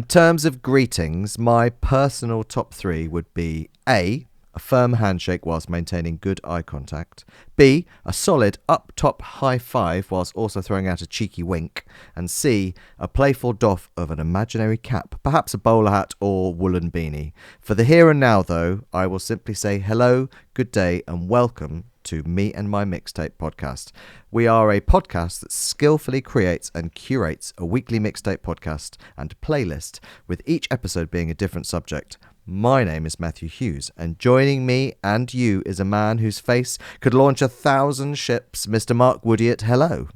terms of greetings, my personal top three would be A, a firm handshake whilst maintaining good eye contact. B, a solid up-top high five whilst also throwing out a cheeky wink. And C, a playful doff of an imaginary cap, perhaps a bowler hat or woolen beanie. For the here and now, though, I will simply say hello, good day, and welcome to Me and My Mixtape podcast. We are a podcast that skillfully creates and curates a weekly mixtape podcast and playlist, with each episode being a different subject. My name is Matthew Hughes, and joining me and you is a man whose face could launch 1,000 ships, Mr. Mark Woodiett. Hello.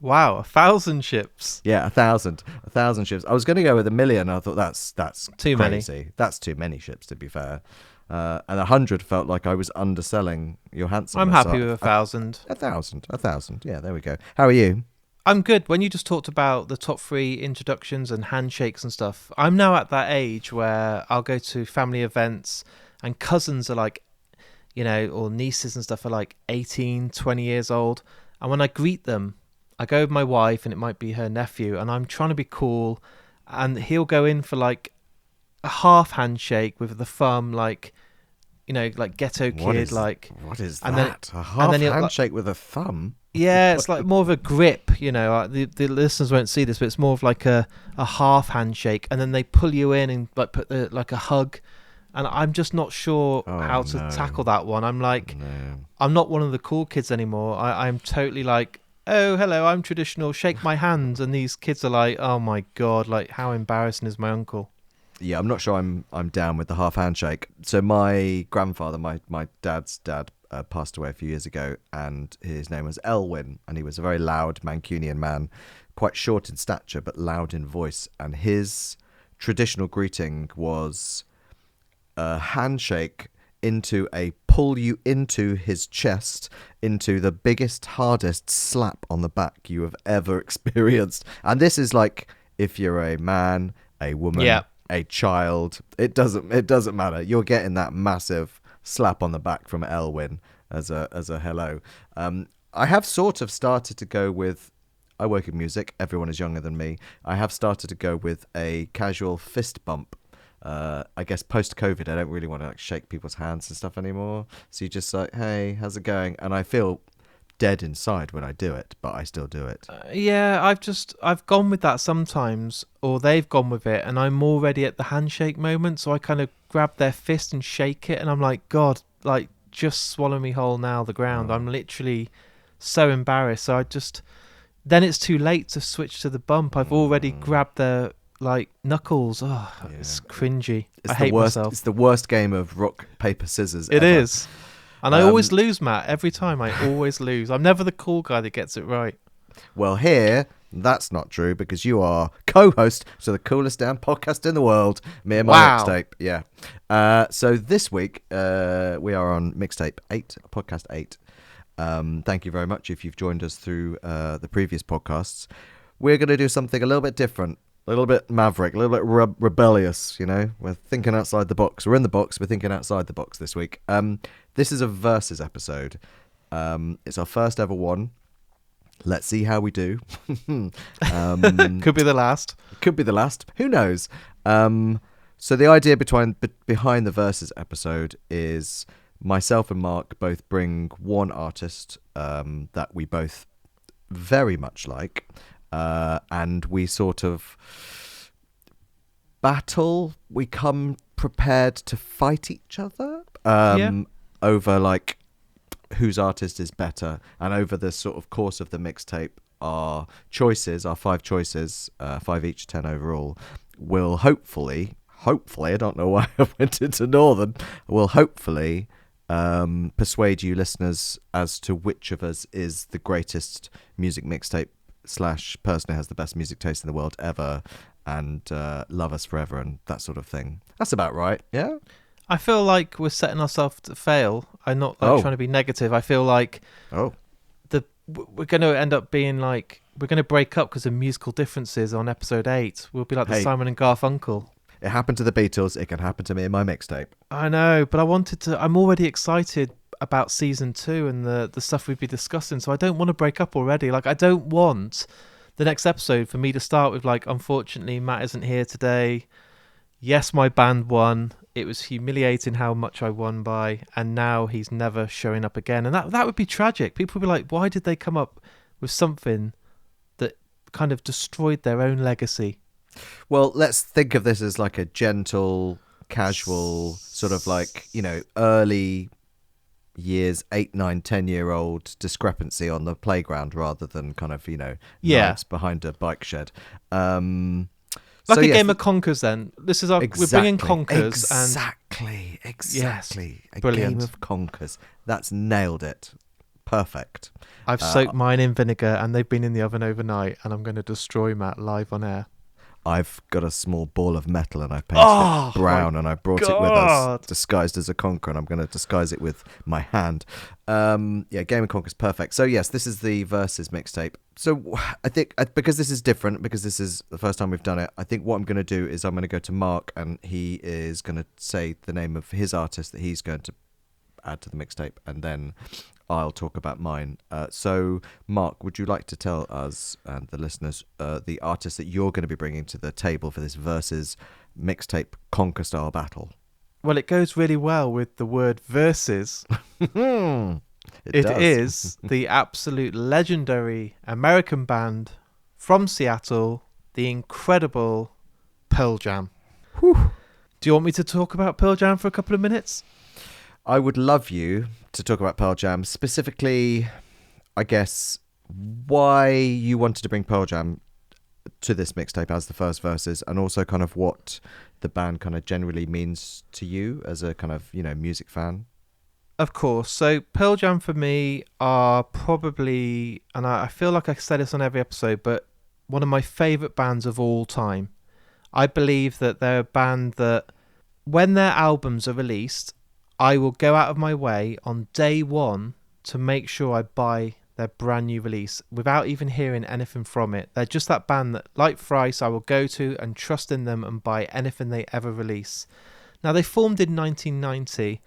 Wow, 1,000 ships. Yeah, 1,000 ships. I was going to go with 1,000,000. I thought that's too crazy. many. That's too many ships, to be fair. And 100 felt like I was underselling your handsomeness. I'm happy with 1,000. 1,000. Yeah, there we go. How are you? I'm good. When you just talked about the top three introductions and handshakes and stuff, I'm now at that age where I'll go to family events and cousins are like, or nieces and stuff are like 18, 20 years old. And when I greet them, I go with my wife and it might be her nephew and I'm trying to be cool. And he'll go in for like a half handshake with the thumb, like ghetto kid. What is that? A half handshake with a thumb? Yeah, it's like more of a grip, the listeners won't see this, but it's more of like a half handshake, and then they pull you in and like put like a hug, and I'm just not sure how to tackle that one. I'm like, I'm not one of the cool kids anymore. I'm totally like, oh, hello, I'm traditional, shake my hand, and these kids are like, oh my God, like how embarrassing is my uncle? Yeah, I'm not sure I'm down with the half handshake. So my grandfather, my dad's dad, passed away a few years ago, and his name was Elwyn, and he was a very loud Mancunian man, quite short in stature but loud in voice, and his traditional greeting was a handshake into a pull you into his chest, into the biggest, hardest slap on the back you have ever experienced. And this is like if you're a man, a woman, a child, it doesn't matter. You're getting that massive slap on the back from Elwyn as a hello. I have sort of started to go with, I work in music, everyone is younger than me. I have started to go with a casual fist bump. I guess post-COVID, I don't really want to like shake people's hands and stuff anymore. So you just like, hey, how's it going? And I feel dead inside when I do it, but I still do it. I've gone with that sometimes, or they've gone with it, and I'm already at the handshake moment, so I kind of grab their fist and shake it, and I'm like, God, like, just swallow me whole now, the ground. I'm literally so embarrassed. So then it's too late to switch to the bump. I've already grabbed their like knuckles. It's cringy. I hate myself. It's the worst game of rock, paper, scissors It ever. is. And I always lose, Matt. Every time I always lose. I'm never the cool guy that gets it right. Well, here, that's not true, because you are co-host to the coolest damn podcast in the world, Me and My Mixtape. Yeah. So this week, we are on Mixtape 8, podcast 8. Thank you very much if you've joined us through the previous podcasts. We're going to do something a little bit different, a little bit maverick, a little bit rebellious, We're thinking outside the box. We're in the box, we're thinking outside the box this week. This is a versus episode. It's our first ever one. Let's see how we do. Could be the last. Could be the last. Who knows? So the idea behind the versus episode is myself and Mark both bring one artist that we both very much like, and we sort of battle. We come prepared to fight each other over like whose artist is better, and over the sort of course of the mixtape, our 5 choices, 5 each, 10 overall, will hopefully, I don't know why I went into Northern, will hopefully persuade you listeners as to which of us is the greatest music mixtape / person who has the best music taste in the world ever, and love us forever and that sort of thing. That's about right, yeah? I feel like we're setting ourselves to fail. I'm not trying to be negative. I feel like we're going to end up being like, we're going to break up because of musical differences on episode 8. We'll be like the Simon and Garfunkel. It happened to the Beatles. It can happen to me in my mixtape. I know, but I'm already excited about season 2 and the stuff we'd be discussing. So I don't want to break up already. Like, I don't want the next episode for me to start with like, unfortunately, Matt isn't here today. Yes, my band won. It was humiliating how much I won by, and now he's never showing up again. And that would be tragic. People would be like, why did they come up with something that kind of destroyed their own legacy? Well, let's think of this as like a gentle, casual, sort of like, early years, 8, 9, 10-year-old discrepancy on the playground rather than kind of, nights behind a bike shed. Like a game of Conkers then. This is we're bringing Conkers. Exactly. Yes, a brilliant. game of Conkers. That's nailed it. Perfect. I've soaked mine in vinegar and they've been in the oven overnight, and I'm going to destroy Matt live on air. I've got a small ball of metal and I painted it brown and I brought it with us, disguised as a conker, and I'm going to disguise it with my hand. Game of Conker's perfect. So yes, this is the Versus mixtape. So I think because this is different, because this is the first time we've done it, I think what I'm going to do is I'm going to go to Mark and he is going to say the name of his artist that he's going to add to the mixtape, and then I'll talk about mine. So, Mark, would you like to tell us and the listeners the artist that you're going to be bringing to the table for this Versus mixtape conker style battle? Well, it goes really well with the word versus. It is the absolute legendary American band from Seattle, the incredible Pearl Jam. Whew. Do you want me to talk about Pearl Jam for a couple of minutes? I would love you to talk about Pearl Jam, specifically, I guess, why you wanted to bring Pearl Jam to this mixtape as the first Versus, and also kind of what the band kind of generally means to you as a kind of, music fan. Of course. So Pearl Jam for me are probably, and I feel like I say this on every episode, but one of my favourite bands of all time. I believe that they're a band that when their albums are released, I will go out of my way on day one to make sure I buy their brand new release without even hearing anything from it. They're just that band that, like Thrice, I will go to and trust in them and buy anything they ever release. Now, they formed in 1990,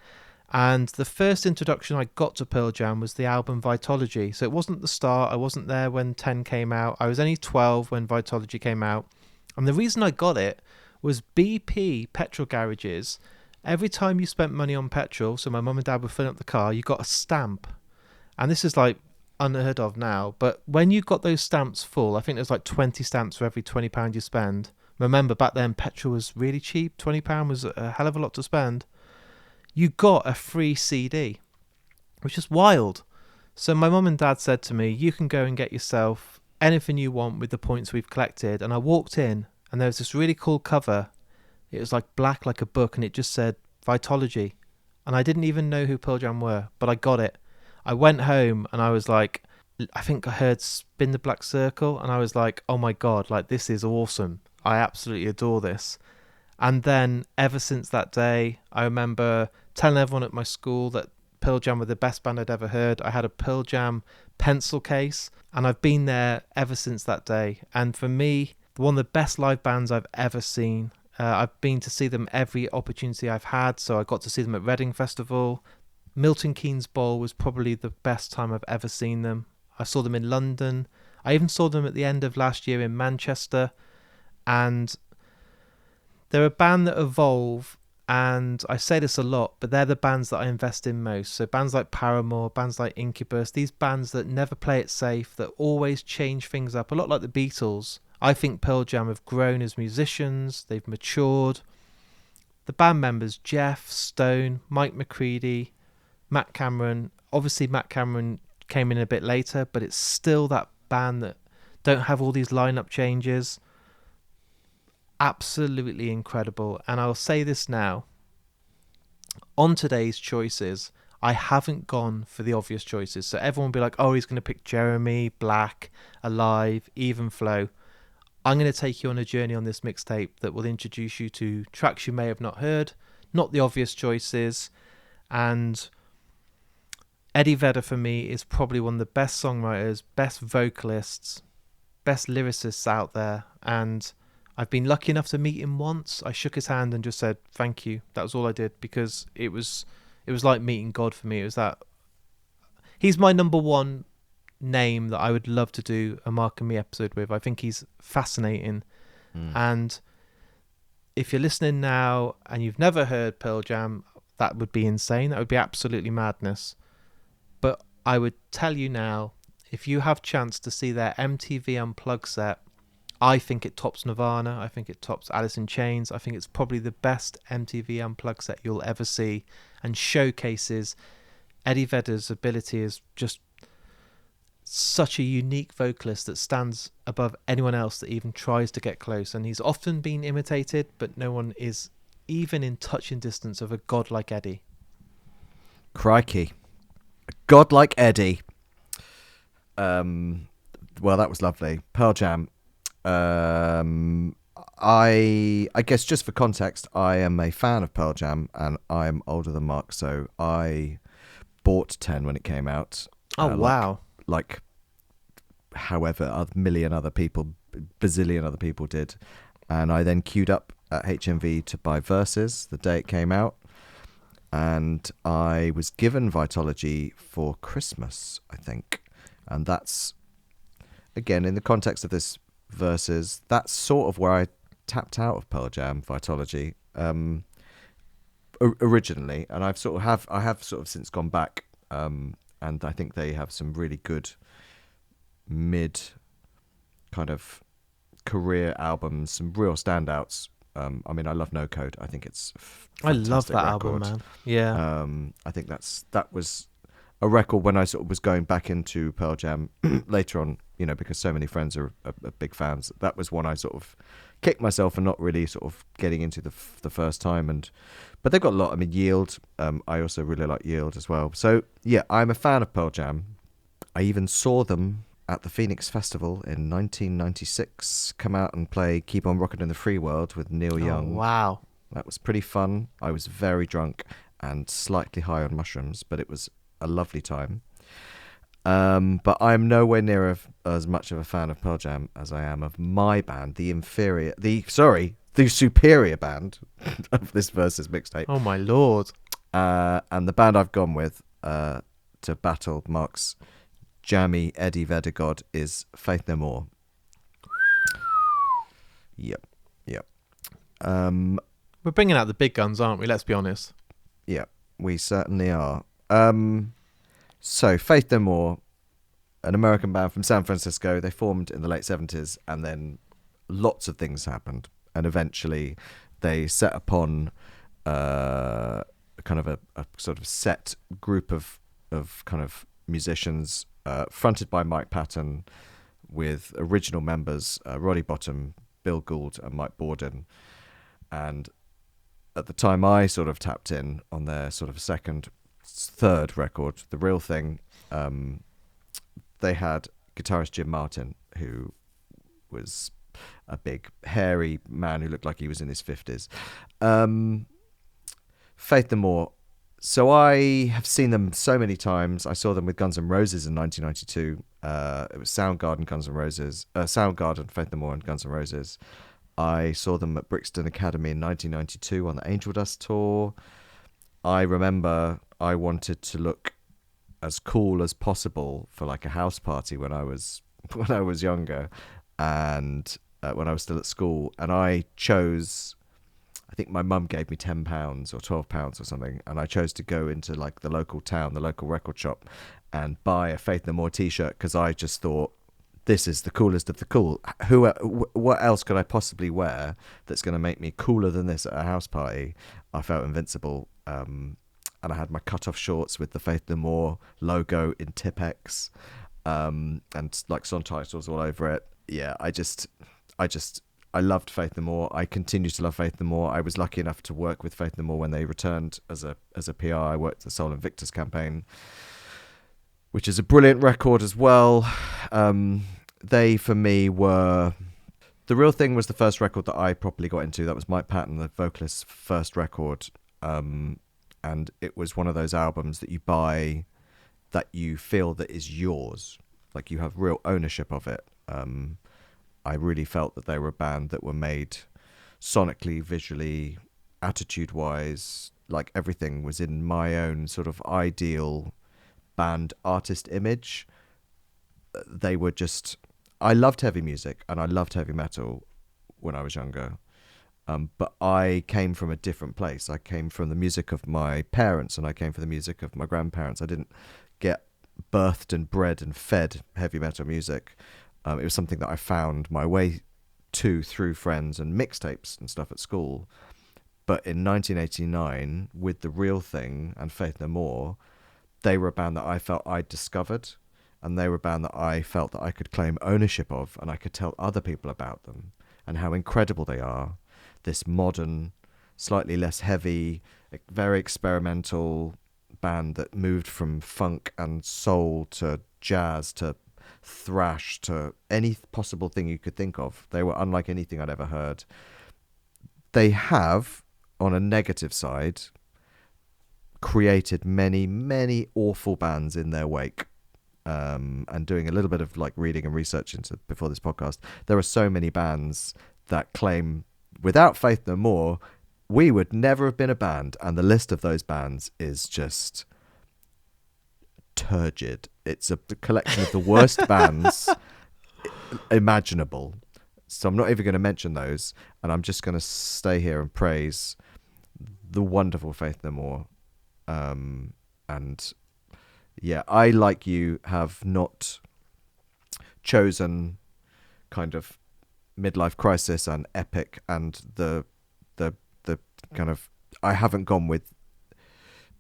and the first introduction I got to Pearl Jam was the album Vitology. So it wasn't the start. I wasn't there when 10 came out. I was only 12 when Vitology came out. And the reason I got it was BP petrol garages. Every time you spent money on petrol, so my mum and dad were filling up the car, you got a stamp. And this is like unheard of now, but when you got those stamps full, I think there's like 20 stamps for every £20 you spend. Remember, back then petrol was really cheap. £20 was a hell of a lot to spend. You got a free CD, which is wild. So my mum and dad said to me, you can go and get yourself anything you want with the points we've collected. And I walked in and there was this really cool cover. It was like black like a book, and it just said Vitology. And I didn't even know who Pearl Jam were, but I got it. I went home and I was like, I think I heard Spin the Black Circle, and I was like, oh my God, like this is awesome. I absolutely adore this. And then ever since that day, I remember telling everyone at my school that Pearl Jam were the best band I'd ever heard. I had a Pearl Jam pencil case, and I've been there ever since that day. And for me, one of the best live bands I've ever seen. I've been to see them every opportunity I've had. So I got to see them at Reading Festival. Milton Keynes Bowl was probably the best time I've ever seen them. I saw them in London. I even saw them at the end of last year in Manchester. And they're a band that evolve. And I say this a lot, but they're the bands that I invest in most. So bands like Paramore, bands like Incubus, these bands that never play it safe, that always change things up, a lot like the Beatles. I think Pearl Jam have grown as musicians, they've matured. The band members, Jeff, Stone, Mike McCready, Matt Cameron. Obviously Matt Cameron came in a bit later, but it's still that band that don't have all these lineup changes. Absolutely incredible. And I'll say this now. On today's choices, I haven't gone for the obvious choices. So everyone will be like, oh, he's going to pick Jeremy, Black, Alive, Even Flow. I'm going to take you on a journey on this mixtape that will introduce you to tracks you may have not heard, not the obvious choices. And Eddie Vedder for me is probably one of the best songwriters, best vocalists, best lyricists out there. And I've been lucky enough to meet him once. I shook his hand and just said, thank you. That was all I did, because it was like meeting God for me. It was that he's my number one name that I would love to do a Mark and Me episode with. I think he's fascinating. And if you're listening now and you've never heard Pearl Jam, that would be insane. That would be absolutely madness. But I would tell you now, if you have chance to see their MTV Unplugged set, I think it tops Nirvana. I think it tops Alice in Chains. I think it's probably the best MTV Unplugged set you'll ever see, and showcases Eddie Vedder's ability as just such a unique vocalist that stands above anyone else that even tries to get close. And he's often been imitated, but no one is even in touching distance of a god like Eddie. Crikey. A god like Eddie. Well, that was lovely. Pearl Jam. I guess just for context, I am a fan of Pearl Jam, and I'm older than Mark, so I bought 10 when it came out. Oh, wow. Like however a million other people, bazillion other people did. And I then queued up at HMV to buy Versus the day it came out. And I was given Vitology for Christmas, I think. And that's, again, in the context of this Versus, that's sort of where I tapped out of Pearl Jam, Vitology, originally. And I have sort of since gone back. And I think they have some really good mid kind of career albums, some real standouts. I mean, I love No Code. I think it's I love that record. album, man. Yeah. I think that was a record when I sort of was going back into Pearl Jam later on, you know, because so many friends are big fans. That was one I sort of kicked myself for not really sort of getting into the first time. But they've got a lot. I mean, Yield. I also really like Yield as well. So yeah, I'm a fan of Pearl Jam. I even saw them at the Phoenix Festival in 1996. Come out and play "Keep On Rockin' in the Free World" with Neil Young. Oh, wow. That was pretty fun. I was very drunk and slightly high on mushrooms, but it was a lovely time. But I'm nowhere near as much of a fan of Pearl Jam as I am of my band, the superior band of this Versus mixtape. Oh, my Lord. And the band I've gone with to battle Mark's jammy Eddie Vedder god is Faith No More. Yep. We're bringing out the big guns, aren't we? Let's be honest. Yeah, we certainly are. So Faith No More, an American band from San Francisco. They formed in the late 70s, and then lots of things happened, and eventually they set upon kind of a sort of set group of kind of musicians, fronted by Mike Patton, with original members Roddy Bottum, Bill Gould, and Mike Borden. And at the time I sort of tapped in on their sort of third record, The Real Thing, they had guitarist Jim Martin, who was a big hairy man who looked like he was in his 50s. Faith No More. So I have seen them so many times. I saw them with Guns N' Roses in 1992. It was Soundgarden, Soundgarden, Faith No More, and Guns N' Roses. I saw them at Brixton Academy in 1992 on the Angel Dust tour. I remember I wanted to look as cool as possible for like a house party when I was younger, and when I was still at school. And I chose, I think my mum gave me £10 or £12 or something, and I chose to go into like the local town, the local record shop, and buy a Faith No More t-shirt, because I just thought, this is the coolest of the cool. What else could I possibly wear that's going to make me cooler than this at a house party? I felt invincible. And I had my cut-off shorts with the Faith No More logo in Tipp-Ex, and like song titles all over it. Yeah, I loved Faith No More. I continue to love Faith No More. I was lucky enough to work with Faith No More when they returned as a PR. I worked the Soul Invictus campaign, which is a brilliant record as well. They, for me, were... The Real Thing was the first record that I properly got into. That was Mike Patton, the vocalist's first record. And it was one of those albums that you buy that you feel that is yours. Like you have real ownership of it. I really felt that they were a band that were made sonically, visually, attitude-wise. Like everything was in my own sort of ideal band artist image. they were just. I loved heavy music and I loved heavy metal when I was younger. But I came from a different place. I came from the music of my parents and I came from the music of my grandparents. I didn't get birthed and bred and fed heavy metal music. It was something that I found my way to through friends and mixtapes and stuff at school. But in 1989, with The Real Thing and Faith No More, they were a band that I felt I'd discovered, and they were a band that I felt that I could claim ownership of, and I could tell other people about them and how incredible they are. This modern, slightly less heavy, very experimental band that moved from funk and soul to jazz to thrash to any possible thing you could think of. They were unlike anything I'd ever heard. They have, on a negative side, created many, many awful bands in their wake. And doing a little bit of like reading and research into before this podcast, there are so many bands that claim without Faith No More, we would never have been a band. And the list of those bands is just turgid. It's a collection of the worst bands imaginable. So I'm not even going to mention those. And I'm just going to stay here and praise the wonderful Faith No More. And yeah, I, like you, have not chosen kind of midlife crisis and epic and the kind of, I haven't gone with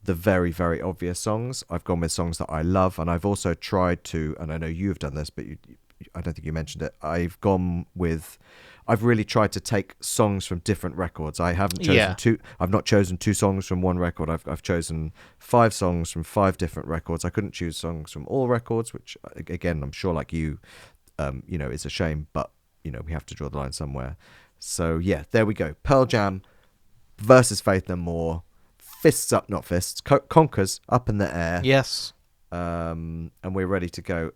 the very, very obvious songs. I've gone with songs that I love, and I've also tried to, and I know you've done this, but I don't think you mentioned it. I've really tried to take songs from different records. I haven't chosen two. I've not chosen 2 songs from one record. I've chosen 5 songs from 5 different records. I couldn't choose songs from all records, which again, I'm sure like you, is a shame, but we have to draw the line somewhere. So yeah, there we go. Pearl Jam versus Faith No More. Fists up, not fists. Conkers up in the air. Yes. And we're ready to go.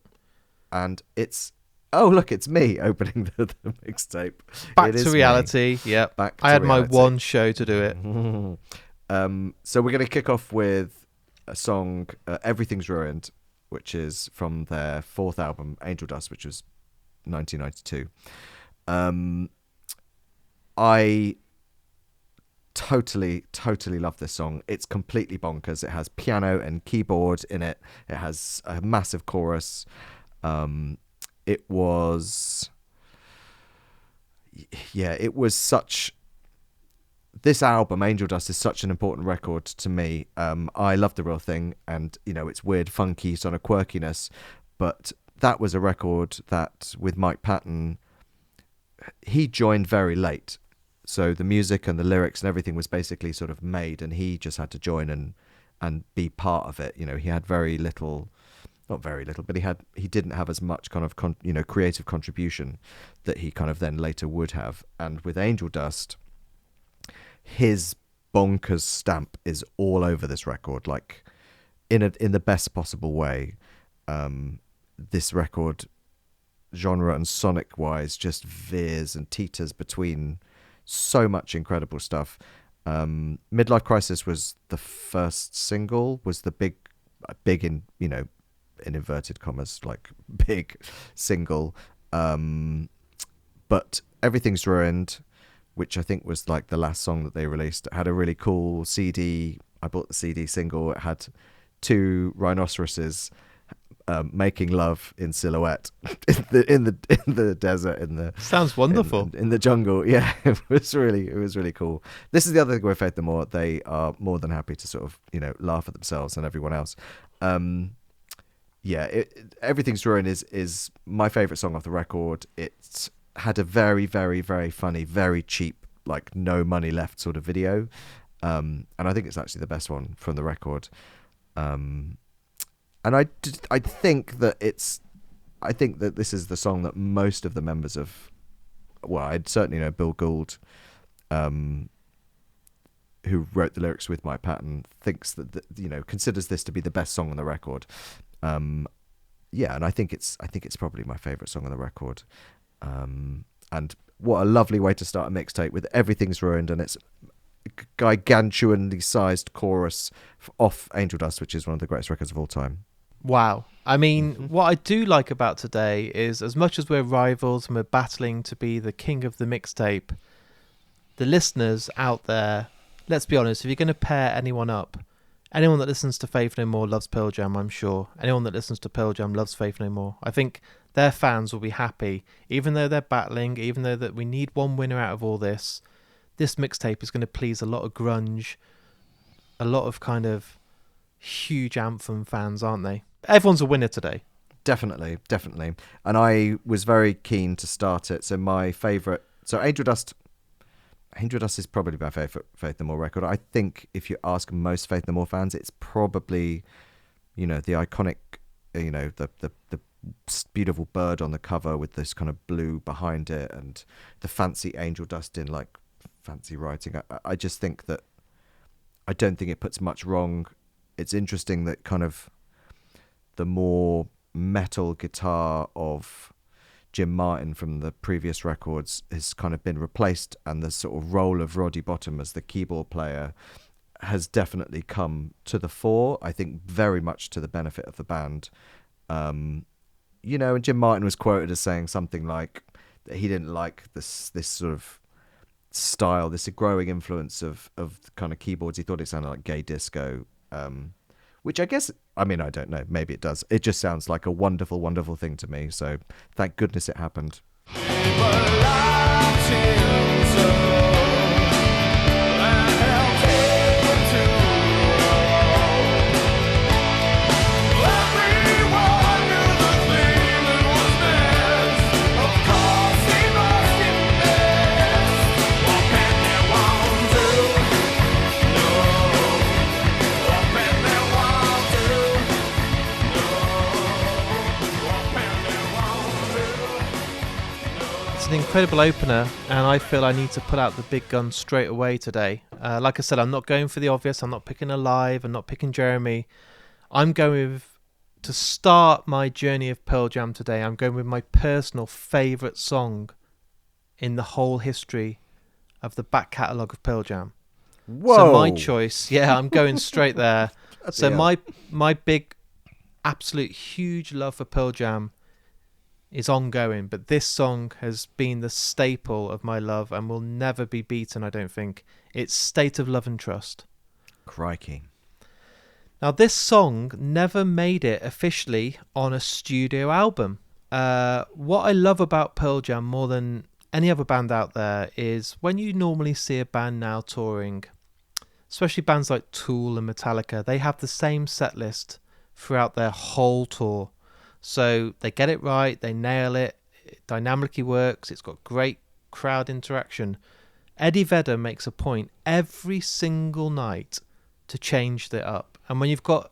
And it's, oh look, it's me opening the mixtape. Back to reality. Yeah. I had my one show to do it. So we're going to kick off with a song, Everything's Ruined, which is from their 4th album, Angel Dust, which was 1992. I totally love this song. It's completely bonkers. It has piano and keyboard in it. It has a massive chorus. It was such, this album, Angel Dust, is such an important record to me. I love The Real Thing, and it's weird, funky sort of quirkiness, but that was a record that with Mike Patton, he joined very late. So the music and the lyrics and everything was basically sort of made, and he just had to join and be part of it. He had very little, not very little, but he didn't have as much kind of creative contribution that he kind of then later would have. And with Angel Dust, his bonkers stamp is all over this record, like in the best possible way. This record, genre and sonic wise, just veers and teeters between so much incredible stuff. Midlife Crisis was the first single, was the big in in inverted commas, like big single. But Everything's Ruined, which I think was like the last song that they released, it had a really cool CD. I bought the CD single. It had 2 rhinoceroses making love in silhouette in the desert, sounds wonderful, in the jungle. Yeah, it was really cool. This is the other thing with Faith No More. They are more than happy to sort of laugh at themselves and everyone else. Everything's Ruined is my favorite song off the record. It had a very, very, very funny, very cheap, like no money left sort of video, and I think it's actually the best one from the record. And I think that this is the song that most of the members of, well, I'd certainly know Bill Gould, who wrote the lyrics with Mike Patton, thinks that considers this to be the best song on the record. And I think it's probably my favorite song on the record. And what a lovely way to start a mixtape with Everything's Ruined, and it's gargantuanly sized chorus off Angel Dust, which is one of the greatest records of all time. Wow. I mean, what I do like about today is, as much as we're rivals and we're battling to be the king of the mixtape, the listeners out there, let's be honest, if you're going to pair anyone up, anyone that listens to Faith No More loves Pearl Jam, I'm sure. Anyone that listens to Pearl Jam loves Faith No More. I think their fans will be happy, even though they're battling, even though that we need one winner out of all this. This mixtape is going to please a lot of grunge, a lot of kind of huge Anthem fans, aren't they? Everyone's a winner today. Definitely. And I was very keen to start it. So my favourite... So Angel Dust is probably my favourite Faith No More record. I think if you ask most Faith No More fans, it's probably, the iconic, the beautiful bird on the cover with this kind of blue behind it and the fancy Angel Dust in like fancy writing. I just think that I don't think it puts much wrong. It's interesting that kind of the more metal guitar of Jim Martin from the previous records has kind of been replaced, and the sort of role of Roddy Bottum as the keyboard player has definitely come to the fore, I think very much to the benefit of the band. And Jim Martin was quoted as saying something like that he didn't like this sort of style, this growing influence of kind of keyboards. He thought it sounded like gay disco, which I guess, I mean, I don't know, maybe it does. It just sounds like a wonderful, wonderful thing to me. So thank goodness it happened. An incredible opener, and I feel I need to pull out the big gun straight away today. Like I said, I'm not going for the obvious. I'm not picking Alive. I'm not picking Jeremy. I'm going with, to start my journey of Pearl Jam today, I'm going with my personal favourite song in the whole history of the back catalogue of Pearl Jam. Whoa! So my choice, I'm going straight there. So my big, absolute huge love for Pearl Jam is ongoing, but this song has been the staple of my love and will never be beaten, I don't think. It's State of Love and Trust. Crikey. Now, this song never made it officially on a studio album. What I love about Pearl Jam more than any other band out there is when you normally see a band now touring, especially bands like Tool and Metallica, they have the same set list throughout their whole tour. So they get it right, they nail it, it dynamically works, it's got great crowd interaction. Eddie Vedder makes a point every single night to change it up. And when you've got,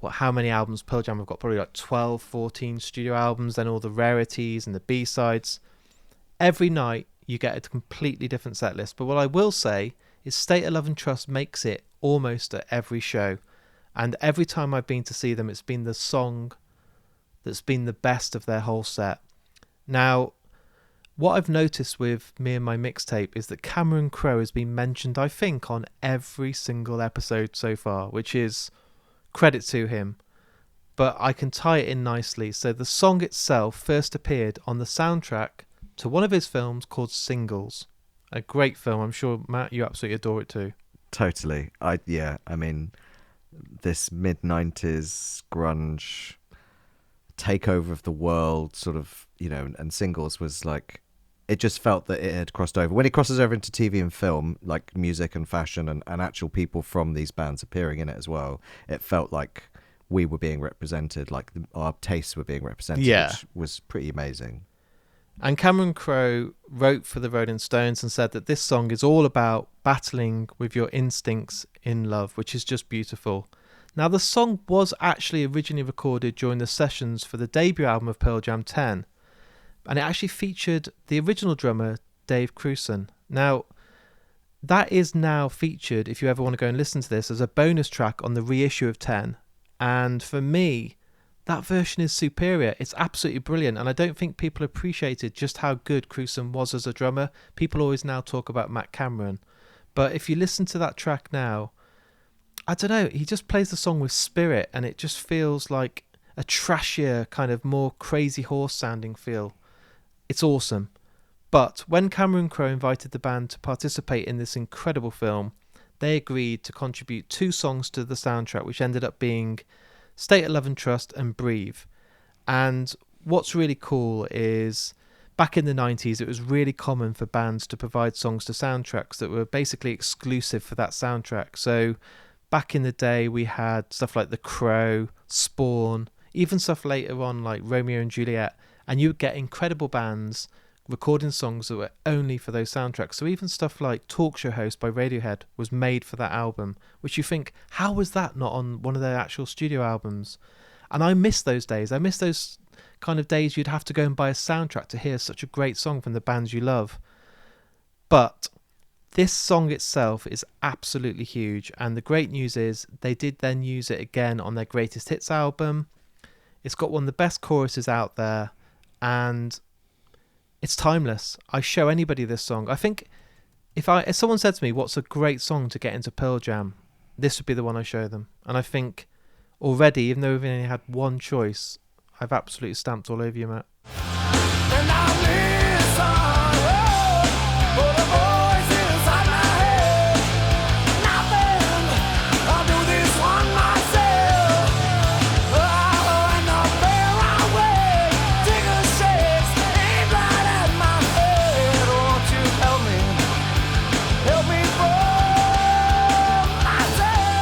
how many albums Pearl Jam have got? Probably like 12, 14 studio albums, then all the rarities and the B-sides. Every night you get a completely different set list. But what I will say is State of Love and Trust makes it almost at every show. And every time I've been to see them, it's been the song that's been the best of their whole set. Now, what I've noticed with me and my mixtape is that Cameron Crowe has been mentioned, I think, on every single episode so far, which is credit to him. But I can tie it in nicely. So the song itself first appeared on the soundtrack to one of his films called Singles. A great film. I'm sure, Matt, you absolutely adore it too. Totally. I mean, this mid-90s grunge takeover of the world sort of, and Singles was like, it just felt that it had crossed over. When it crosses over into TV and film, like music and fashion and actual people from these bands appearing in it as well, it felt like we were being represented, like our tastes were being represented, which was pretty amazing. And Cameron Crowe wrote for the Rolling Stones and said that this song is all about battling with your instincts in love, which is just beautiful. Now, the song was actually originally recorded during the sessions for the debut album of Pearl Jam 10, and it actually featured the original drummer, Dave Crewson. Now, that is now featured, if you ever want to go and listen to this, as a bonus track on the reissue of 10. And for me, that version is superior. It's absolutely brilliant, and I don't think people appreciated just how good Crewson was as a drummer. People always now talk about Matt Cameron, but if you listen to that track now, I don't know, he just plays the song with spirit, and it just feels like a trashier, kind of more crazy horse sounding feel. It's awesome. But when Cameron Crowe invited the band to participate in this incredible film, they agreed to contribute 2 songs to the soundtrack, which ended up being State of Love and Trust and Breathe. And what's really cool is back in the 90s, it was really common for bands to provide songs to soundtracks that were basically exclusive for that soundtrack. So back in the day, we had stuff like The Crow, Spawn, even stuff later on like Romeo and Juliet, and you would get incredible bands recording songs that were only for those soundtracks. So even stuff like Talk Show Host by Radiohead was made for that album, which you think, how was that not on one of their actual studio albums? And I miss those days. I miss those kind of days you'd have to go and buy a soundtrack to hear such a great song from the bands you love. But this song itself is absolutely huge, and the great news is they did then use it again on their Greatest Hits album. It's got one of the best choruses out there, and it's timeless. I show anybody this song. I think if someone said to me, what's a great song to get into Pearl Jam, this would be the one I show them. And I think already, even though we've only had one choice, I've absolutely stamped all over you, Matt. And I listen, for the voice inside my head. Nothing, I'll do this one myself. Oh, and the bear I wear, take a shakes, ain't right at my head. Won't you help me from myself?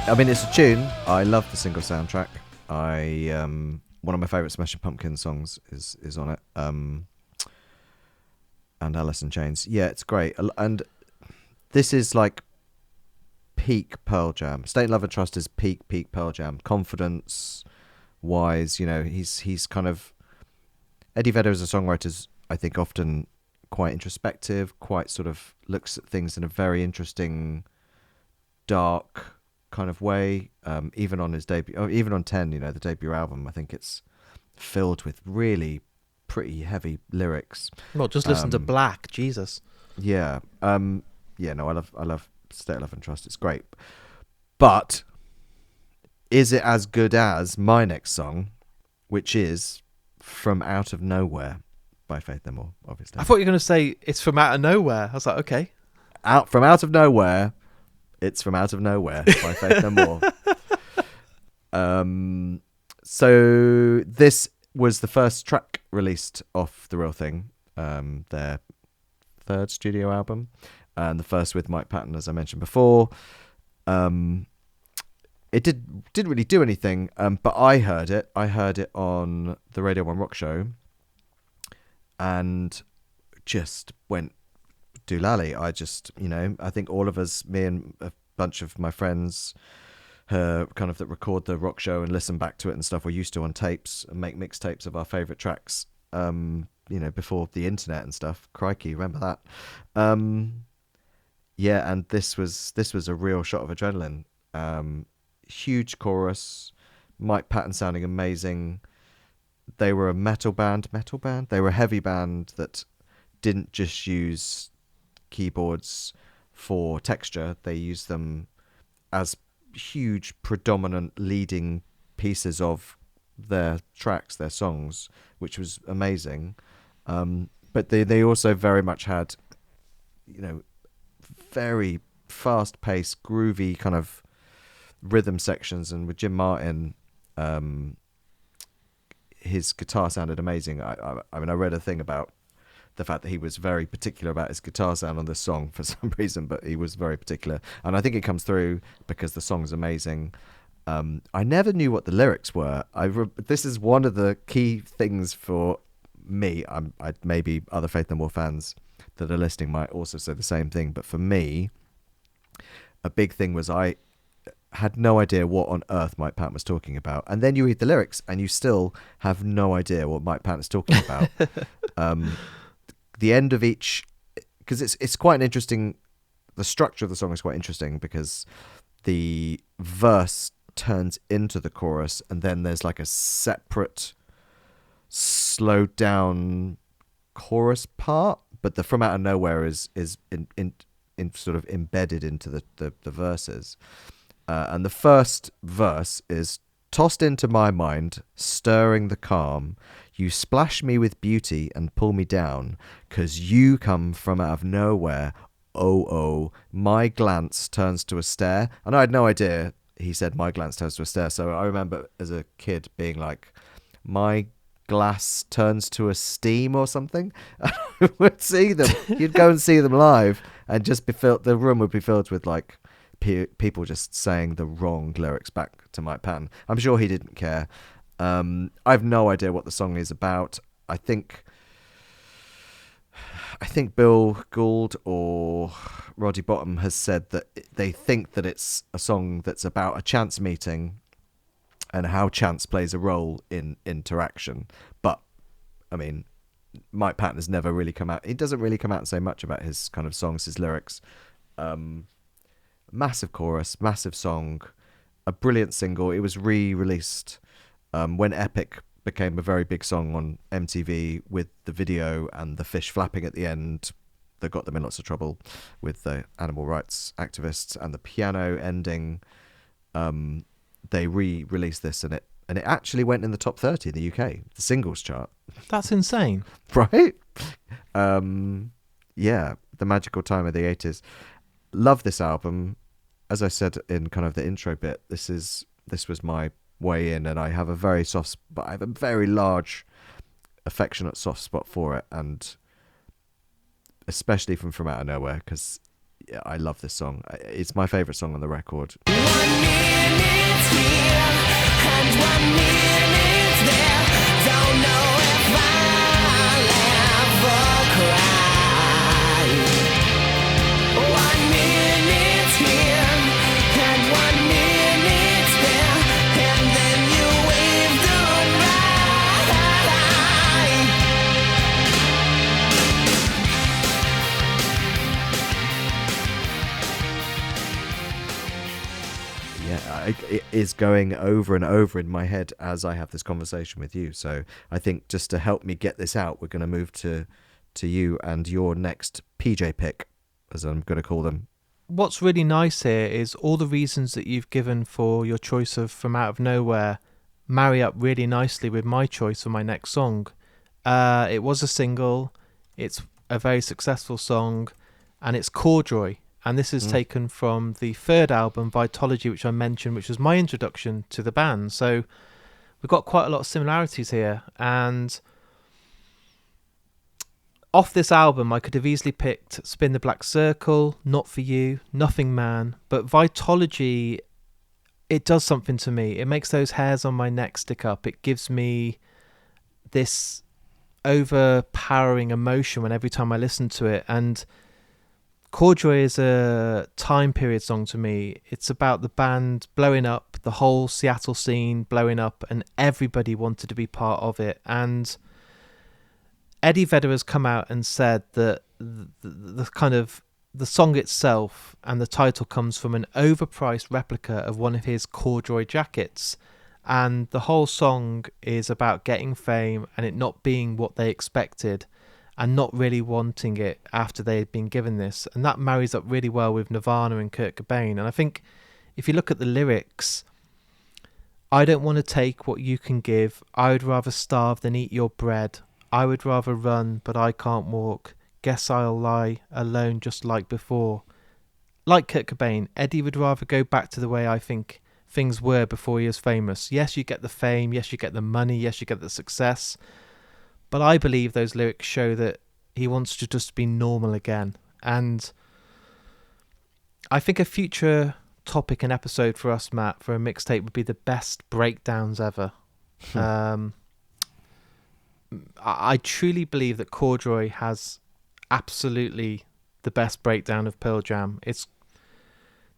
I mean, it's a tune. I love the single soundtrack. One of my favourite Smashing Pumpkins songs is on it. And Alice in Chains. Yeah, it's great. And this is like peak Pearl Jam. State, Love and Trust is peak Pearl Jam. Confidence wise, you know, he's kind of, Eddie Vedder as a songwriter is, I think, often quite introspective, quite sort of looks at things in a very interesting, dark kind of way. Even on his debut, or even on 10, you know, the debut album, I think it's filled with really pretty heavy lyrics. Well, just listen to Black, Jesus. Yeah. No, I love State of Love and Trust. It's great. But is it as good as my next song, which is From Out of Nowhere by Faith No More, obviously. I thought you were going to say it's From Out of Nowhere. I was like, okay. From Out of Nowhere. It's From Out of Nowhere by Faith No More. So this was the first track released off The Real Thing, their 3rd studio album, and the first with Mike Patton, as I mentioned before. It didn't really do anything, but I heard it. I heard it on the Radio 1 Rock Show, and just went doolally. I just, you know, I think all of us, me and a bunch of my friends, kind of that record the rock show and listen back to it and stuff, we're used to on tapes and make mixtapes of our favourite tracks, you know, before the internet and stuff. Crikey, remember that? Yeah, and this was a real shot of adrenaline. Huge chorus, Mike Patton sounding amazing. They were a metal band. They were a heavy band that didn't just use keyboards for texture. They used them as huge, predominant leading pieces of their tracks, their songs, which was amazing. But they also very much had, you know, very fast-paced, groovy kind of rhythm sections. And with Jim Martin, his guitar sounded amazing. I mean, I read a thing about the fact that he was very particular about his guitar sound on this song for some reason, but he was very particular. And I think it comes through because the song's amazing. I never knew what the lyrics were. This is one of the key things for me. Maybe other Faith No More fans that are listening might also say the same thing, but for me, a big thing was I had no idea what on earth Mike Patton was talking about. And then you read the lyrics and you still have no idea what Mike Patton's talking about. The end of each, because it's quite an interesting, the structure of the song is quite interesting because the verse turns into the chorus and then there's like a separate slowed down chorus part, but the From Out of Nowhere is in sort of embedded into the verses. And the first verse is, tossed into my mind, stirring the calm, you splash me with beauty and pull me down, 'cause you come from out of nowhere. Oh, my glance turns to a stare. And I had no idea he said my glance turns to a stare. So I remember as a kid being like, my glass turns to a steam or something. I would see them. You'd go and see them live and just be filled. The room would be filled with like people just saying the wrong lyrics back to Mike Patton. I'm sure he didn't care. I have no idea what the song is about. I think Bill Gould or Roddy Bottum has said that they think that it's a song that's about a chance meeting and how chance plays a role in interaction. But, I mean, Mike Patton has never really come out. He doesn't really come out and say much about his kind of songs, his lyrics. Massive chorus, massive song, a brilliant single. It was re-released when Epic became a very big song on MTV with the video and the fish flapping at the end that got them in lots of trouble with the animal rights activists, and the piano ending. They re-released this and it actually went in the top 30 in the UK, the singles chart. That's insane. Right? Yeah, the magical time of the 80s. Love this album. As I said in kind of the intro bit, this was my way in, and I have a very large affectionate soft spot for it, and especially from Out of Nowhere, because I love this song. It's my favourite song on the record. 1 minute's here and 1 minute's there. Don't know if I'll ever cry. 1 minute's here and 1 minute's there, and then you wave goodbye. Yeah, it is going over and over in my head as I have this conversation with you. So I think just to help me get this out, we're going to move to you and your next PJ pick, as I'm going to call them. What's really nice here is all the reasons that you've given for your choice of From Out of Nowhere marry up really nicely with my choice for my next song. It was a single, it's a very successful song, and it's Corduroy. And this is taken from the third album, Vitology, which I mentioned, which was my introduction to the band. So we've got quite a lot of similarities here. And off this album, I could have easily picked Spin the Black Circle, Not For You, Nothing Man. But Vitology, it does something to me. It makes those hairs on my neck stick up. It gives me this overpowering emotion when every time I listen to it. And Corduroy is a time period song to me. It's about the band blowing up, the whole Seattle scene blowing up, and everybody wanted to be part of it. And Eddie Vedder has come out and said that the kind of the song itself and the title comes from an overpriced replica of one of his corduroy jackets. And the whole song is about getting fame and it not being what they expected, and not really wanting it after they had been given this. And that marries up really well with Nirvana and Kurt Cobain. And I think if you look at the lyrics, I don't want to take what you can give. I would rather starve than eat your bread. I would rather run, but I can't walk. Guess I'll lie alone just like before. Like Kurt Cobain, Eddie would rather go back to the way I think things were before he was famous. Yes, you get the fame. Yes, you get the money. Yes, you get the success. But I believe those lyrics show that he wants to just be normal again. And I think a future topic and episode for us, Matt, for a mixtape would be the best breakdowns ever. I truly believe that Corduroy has absolutely the best breakdown of Pearl Jam. It's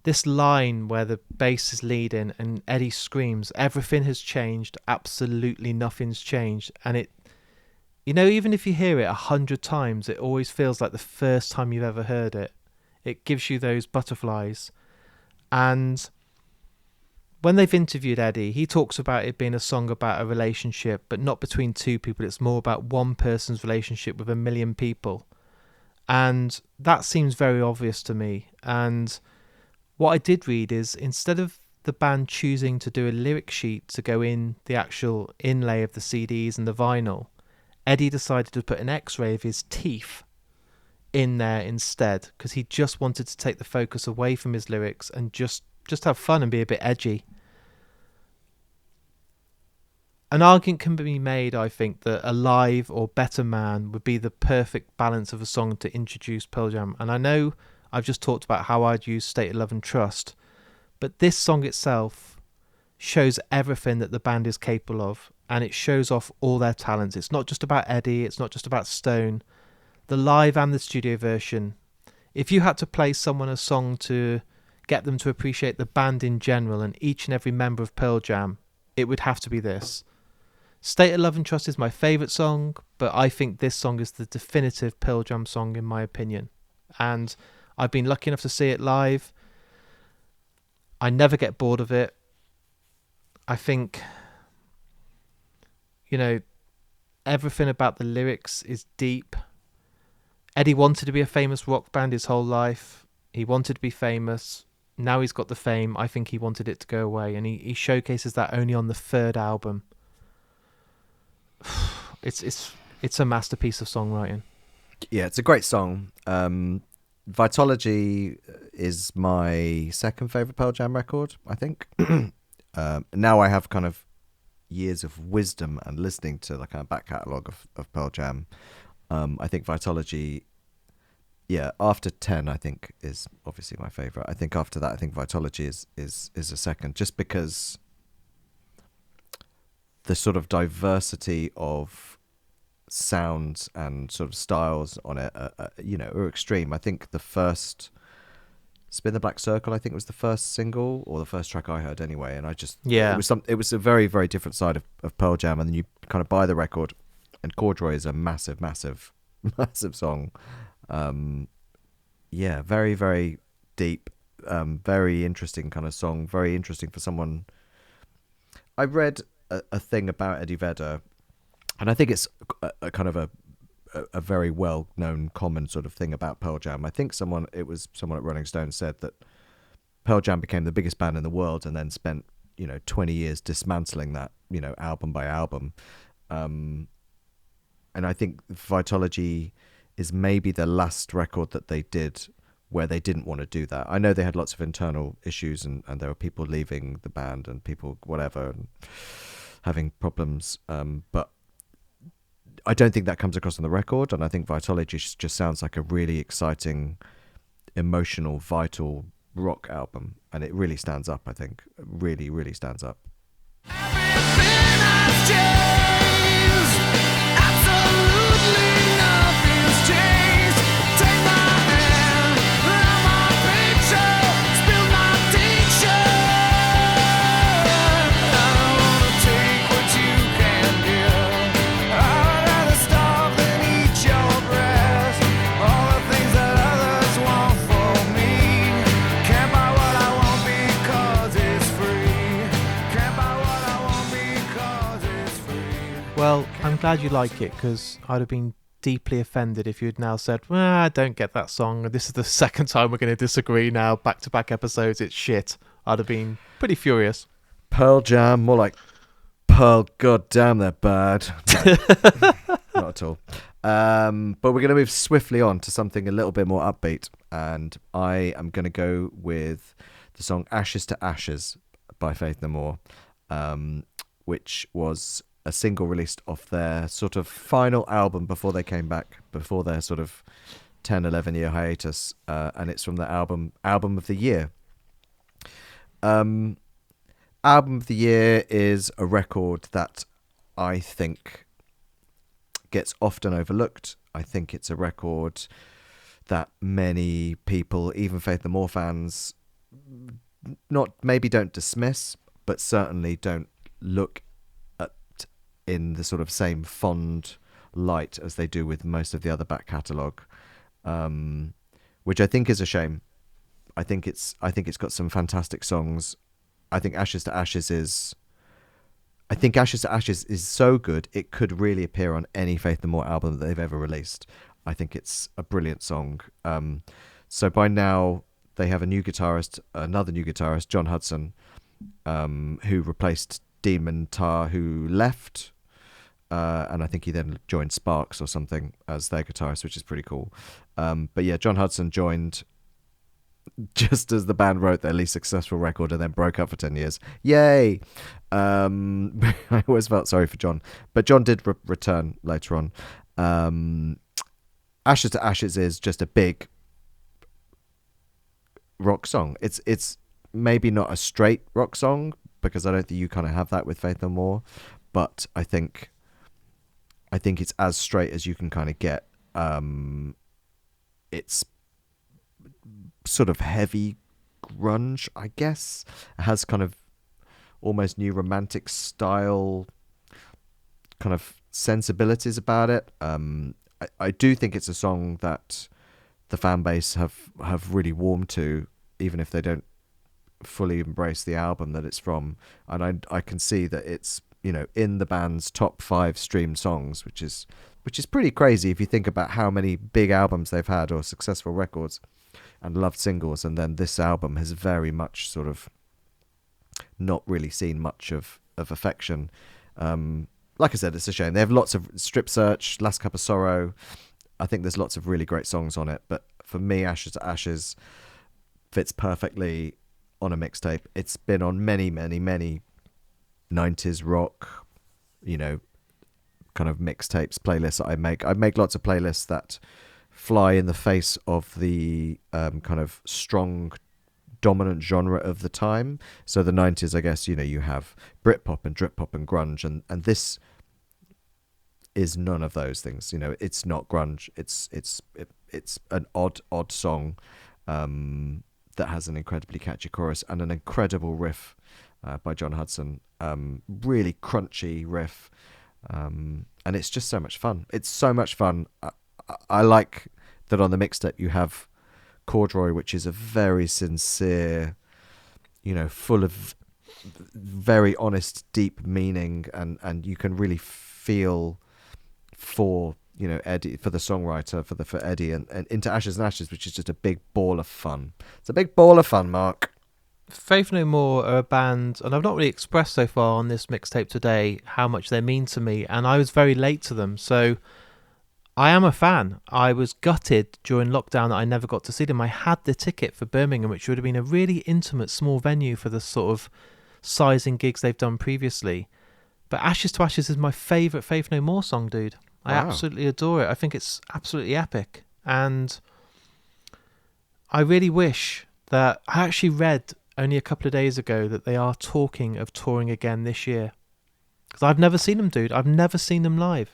this line where the bass is leading and Eddie screams, everything has changed, absolutely nothing's changed. And it, you know, even if you hear it 100 times, it always feels like the first time you've ever heard it. It gives you those butterflies. And when they've interviewed Eddie, he talks about it being a song about a relationship, but not between two people. It's more about one person's relationship with a million people. And that seems very obvious to me. And what I did read is, instead of the band choosing to do a lyric sheet to go in the actual inlay of the CDs and the vinyl, Eddie decided to put an X-ray of his teeth in there instead, because he just wanted to take the focus away from his lyrics and just have fun and be a bit edgy. An argument can be made, I think, that Alive or Better Man would be the perfect balance of a song to introduce Pearl Jam. And I know I've just talked about how I'd use State of Love and Trust, but this song itself shows everything that the band is capable of, and it shows off all their talents. It's not just about Eddie, it's not just about Stone. The live and the studio version. If you had to play someone a song to get them to appreciate the band in general and each and every member of Pearl Jam, it would have to be this. State of Love and Trust is my favourite song, but I think this song is the definitive Pearl Jam song in my opinion. And I've been lucky enough to see it live. I never get bored of it. I think, everything about the lyrics is deep. Eddie wanted to be a famous rock band his whole life. He wanted to be famous. Now he's got the fame. I think he wanted it to go away, and he showcases that only on the third album. It's a masterpiece of songwriting. Yeah, it's a great song. Vitology is my second favourite Pearl Jam record, I think. Now I have kind of years of wisdom and listening to the kind of back catalogue of Pearl Jam. I think Vitology, after 10, I think is obviously my favourite. I think after that, I think Vitology is a second, just because the sort of diversity of sounds and sort of styles on it, are extreme. I think the first Spin the Black Circle, I think it was the first single or the first track I heard anyway, and it was a very, very different side of Pearl Jam. And then you kind of buy the record, and Corduroy is a massive, massive, massive song. Very, very deep, very interesting kind of song. Very interesting for someone. I read a thing about Eddie Vedder, and I think it's a kind of a very well-known common sort of thing about Pearl Jam. I think someone at Rolling Stone said that Pearl Jam became the biggest band in the world and then spent 20 years dismantling that, album by album. And I think Vitology is maybe the last record that they did where they didn't want to do that. I know they had lots of internal issues and there were people leaving the band and people whatever and having problems, but I don't think that comes across on the record. And I think Vitology just sounds like a really exciting, emotional, vital rock album, and it really stands up. I think it really, really stands up. Everything has changed. Absolutely nothing's changed. Take my hand, write my picture, spill my diction. I don't wanna take what you can give. I'd rather starve than eat your breath. All the things that others want for me. Can't buy what I want because it's free. Can't buy what I want because it's free. Well, I'm glad you like it, because I'd have been deeply offended if you'd now said, well, I don't get that song. This is the second time we're going to disagree now. Back-to-back episodes, it's shit. I'd have been pretty furious. Pearl Jam, more like Pearl, goddamn, they're bad. No, not at all. But we're going to move swiftly on to something a little bit more upbeat, and I am going to go with the song Ashes to Ashes by Faith No More, which was a single released off their sort of final album before they came back, before their sort of 10, 11-year hiatus, and it's from the album of the Year. Album of the Year is a record that I think gets often overlooked. I think it's a record that many people, even Faith No More fans, don't dismiss, but certainly don't look at in the sort of same fond light as they do with most of the other back catalogue, which I think is a shame. I think it's got some fantastic songs. I think Ashes to Ashes is so good it could really appear on any Faith No More album that they've ever released. I think it's a brilliant song. So by now they have another new guitarist, John Hudson, who replaced Dean Mintar, who left. And I think he then joined Sparks or something as their guitarist, which is pretty cool. But yeah, John Hudson joined just as the band wrote their least successful record and then broke up for 10 years. Yay! I always felt sorry for John. But John did return later on. Ashes to Ashes is just a big rock song. It's maybe not a straight rock song, because I don't think you kind of have that with Faith No More. But I think it's as straight as you can kind of get. It's sort of heavy grunge, I guess. It has kind of almost new romantic style kind of sensibilities about it. I do think it's a song that the fan base have really warmed to, even if they don't fully embrace the album that it's from. And I can see that it's, you know, in the band's top 5 streamed songs, which is pretty crazy if you think about how many big albums they've had or successful records and loved singles, and then this album has very much sort of not really seen much of affection. Like I said, it's a shame. They have lots of Strip Search, Last Cup of Sorrow. I think there's lots of really great songs on it, but for me, Ashes to Ashes fits perfectly on a mixtape. It's been on many 90s rock, you know, kind of mixtapes, playlists that I make. I make lots of playlists that fly in the face of the kind of strong dominant genre of the time. So the 90s, I guess, you know, you have Britpop and Drip-pop and grunge, and this is none of those things. You know, it's not grunge. It's an odd song that has an incredibly catchy chorus and an incredible riff by John Hudson. Really crunchy riff, and it's just so much fun. It's so much fun. I like that on the mixtape you have Corduroy, which is a very sincere, you know, full of very honest, deep meaning, and you can really feel for, you know, Eddie, for the songwriter, for Eddie, and Into Ashes and Ashes, which is just a big ball of fun. It's a big ball of fun, Mark. Faith No More are a band, and I've not really expressed so far on this mixtape today how much they mean to me, and I was very late to them, so I am a fan. I was gutted during lockdown that I never got to see them. I had the ticket for Birmingham, which would have been a really intimate, small venue for the sort of sizing gigs they've done previously. But Ashes to Ashes is my favourite Faith No More song, dude. I absolutely adore it. I think it's absolutely epic. And I really wish that... I actually read only a couple of days ago that they are talking of touring again this year. Because I've never seen them, dude. I've never seen them live.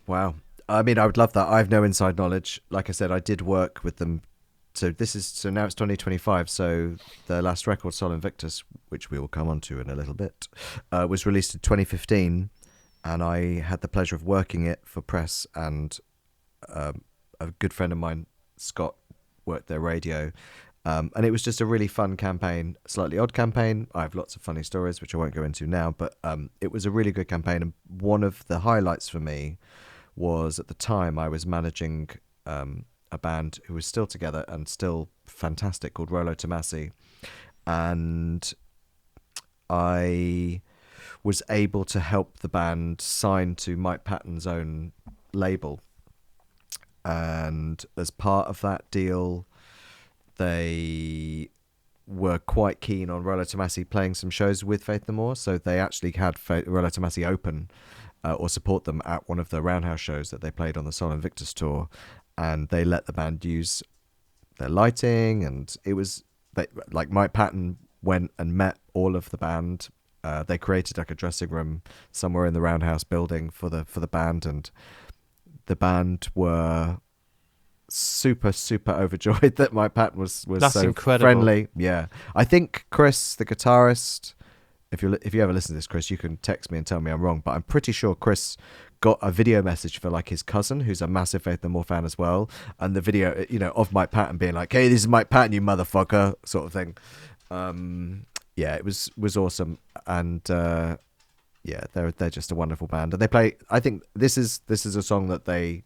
Wow. I mean, I would love that. I have no inside knowledge. Like I said, I did work with them. So now it's 2025. So their last record, Sol Invictus, which we will come on to in a little bit, was released in 2015. And I had the pleasure of working it for press, and a good friend of mine, Scott, worked their radio. And it was just a really fun campaign, slightly odd campaign. I have lots of funny stories, which I won't go into now, but it was a really good campaign. And one of the highlights for me was, at the time, I was managing a band who was still together and still fantastic, called Rolo Tomasi. And I was able to help the band sign to Mike Patton's own label. And as part of that deal, they were quite keen on Rolo Tomasi playing some shows with Faith No More. So they actually had Rolo Tomasi open or support them at one of the Roundhouse shows that they played on the Sol Invictus tour. And they let the band use their lighting. And it was like Mike Patton went and met all of the band. They created like a dressing room somewhere in the Roundhouse building for the band, and the band were super overjoyed that Mike Patton was That's so incredible. friendly. Yeah, I think Chris, the guitarist, if you ever listen to this, Chris, you can text me and tell me I'm wrong, but I'm pretty sure Chris got a video message for like his cousin, who's a massive Faith No More fan as well, and the video, you know, of Mike Patton being like, "Hey, this is Mike Patton, you motherfucker," sort of thing. Yeah, it was awesome, and yeah, they're just a wonderful band, and they play. I think this is a song that they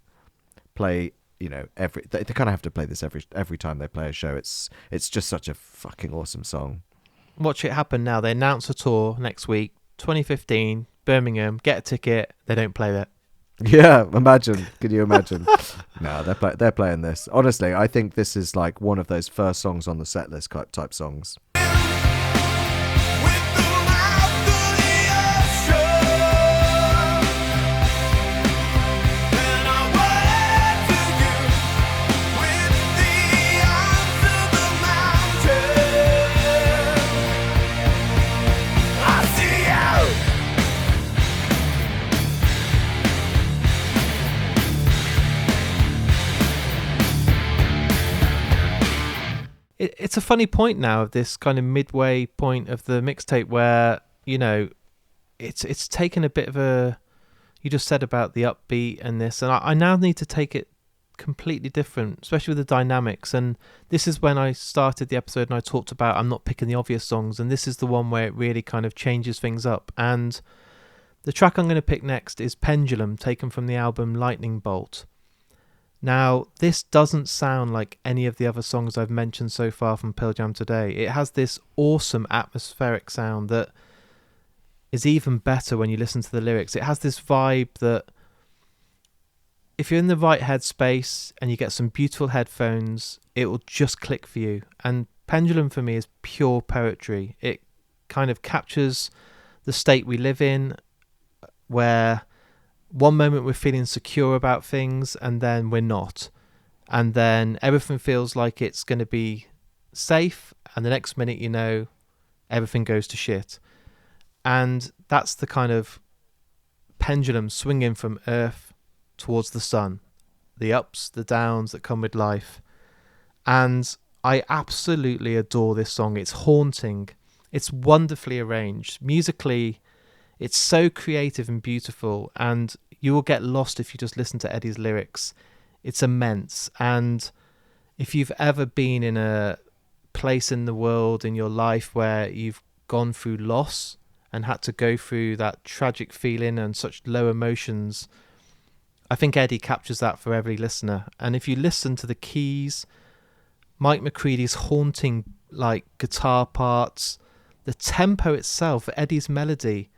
play, you know, they kind of have to play this every time they play a show. It's just such a fucking awesome song. Watch it happen now. They announce a tour next week, 2015, Birmingham. Get a ticket. They don't play it. Yeah, imagine. Can you imagine? No, they're playing this. Honestly, I think this is like one of those first songs on the set list type songs. It's a funny point now of this kind of midway point of the mixtape where, you know, it's taken a bit of a, you just said about the upbeat and this, and I now need to take it completely different, especially with the dynamics. And this is when I started the episode and I talked about I'm not picking the obvious songs, and this is the one where it really kind of changes things up. And the track I'm going to pick next is Pendulum, taken from the album Lightning Bolt. Now, this doesn't sound like any of the other songs I've mentioned so far from Pearl Jam today. It has this awesome atmospheric sound that is even better when you listen to the lyrics. It has this vibe that if you're in the right headspace and you get some beautiful headphones, it will just click for you. And Pendulum for me is pure poetry. It kind of captures the state we live in, where one moment we're feeling secure about things and then we're not, and then everything feels like it's going to be safe, and the next minute, you know, everything goes to shit. And that's the kind of pendulum swinging from earth towards the sun, the ups, the downs that come with life. And I absolutely adore this song. It's haunting. It's wonderfully arranged musically. It's so creative and beautiful, and you will get lost if you just listen to Eddie's lyrics. It's immense. And if you've ever been in a place in the world in your life where you've gone through loss and had to go through that tragic feeling and such low emotions, I think Eddie captures that for every listener. And if you listen to the keys, Mike McCready's haunting like guitar parts, the tempo itself, Eddie's melody,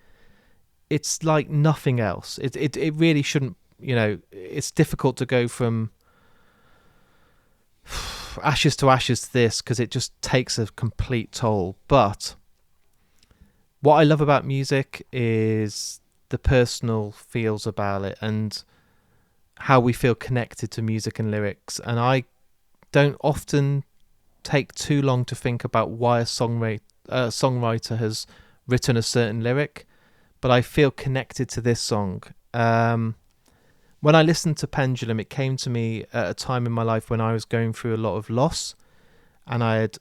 it's like nothing else. It really shouldn't, you know, it's difficult to go from ashes to ashes to this because it just takes a complete toll. But what I love about music is the personal feels about it and how we feel connected to music and lyrics. And I don't often take too long to think about why a songwriter has written a certain lyric, but I feel connected to this song. When I listened to Pendulum, it came to me at a time in my life when I was going through a lot of loss, and I had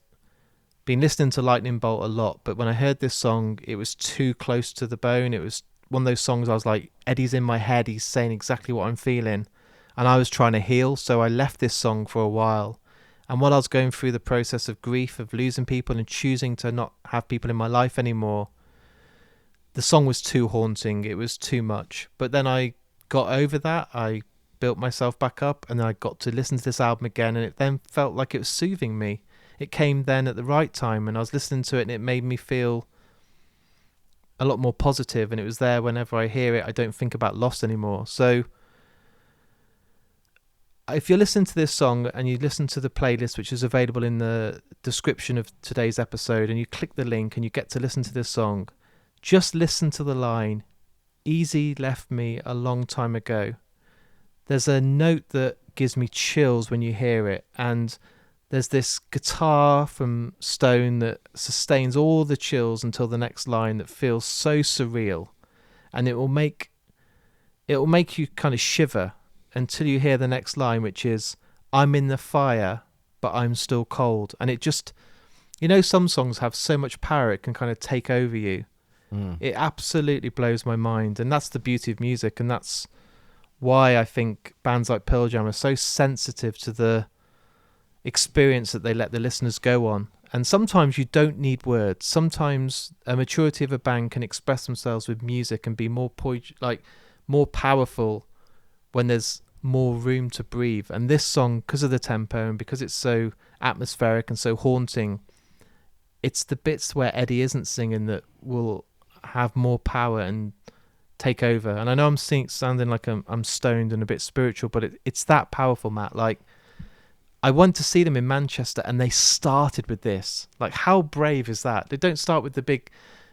been listening to Lightning Bolt a lot, but when I heard this song, it was too close to the bone. It was one of those songs I was like, Eddie's in my head, he's saying exactly what I'm feeling, and I was trying to heal, so I left this song for a while. And while I was going through the process of grief, of losing people and choosing to not have people in my life anymore, the song was too haunting. It was too much. But then I got over that. I built myself back up, and then I got to listen to this album again, and it then felt like it was soothing me. It came then at the right time, and I was listening to it, and it made me feel a lot more positive, and it was there whenever I hear it. I don't think about loss anymore. So if you're listening to this song and you listen to the playlist, which is available in the description of today's episode, and you click the link and you get to listen to this song, just listen to the line, "Easy left me a long time ago." There's a note that gives me chills when you hear it, and there's this guitar from Stone that sustains all the chills until the next line that feels so surreal, and it will make you kind of shiver until you hear the next line, which is, "I'm in the fire, but I'm still cold." And it just, you know, some songs have so much power it can kind of take over you. It absolutely blows my mind, and that's the beauty of music, and that's why I think bands like Pearl Jam are so sensitive to the experience that they let the listeners go on. And sometimes you don't need words. Sometimes a maturity of a band can express themselves with music and be more powerful when there's more room to breathe. And this song, because of the tempo and because it's so atmospheric and so haunting, it's the bits where Eddie isn't singing that will have more power and take over. And I know I'm sounding like I'm stoned and a bit spiritual, but it's that powerful, Matt. Like, I went to see them in Manchester and they started with this. Like, how brave is that? They don't start with the big,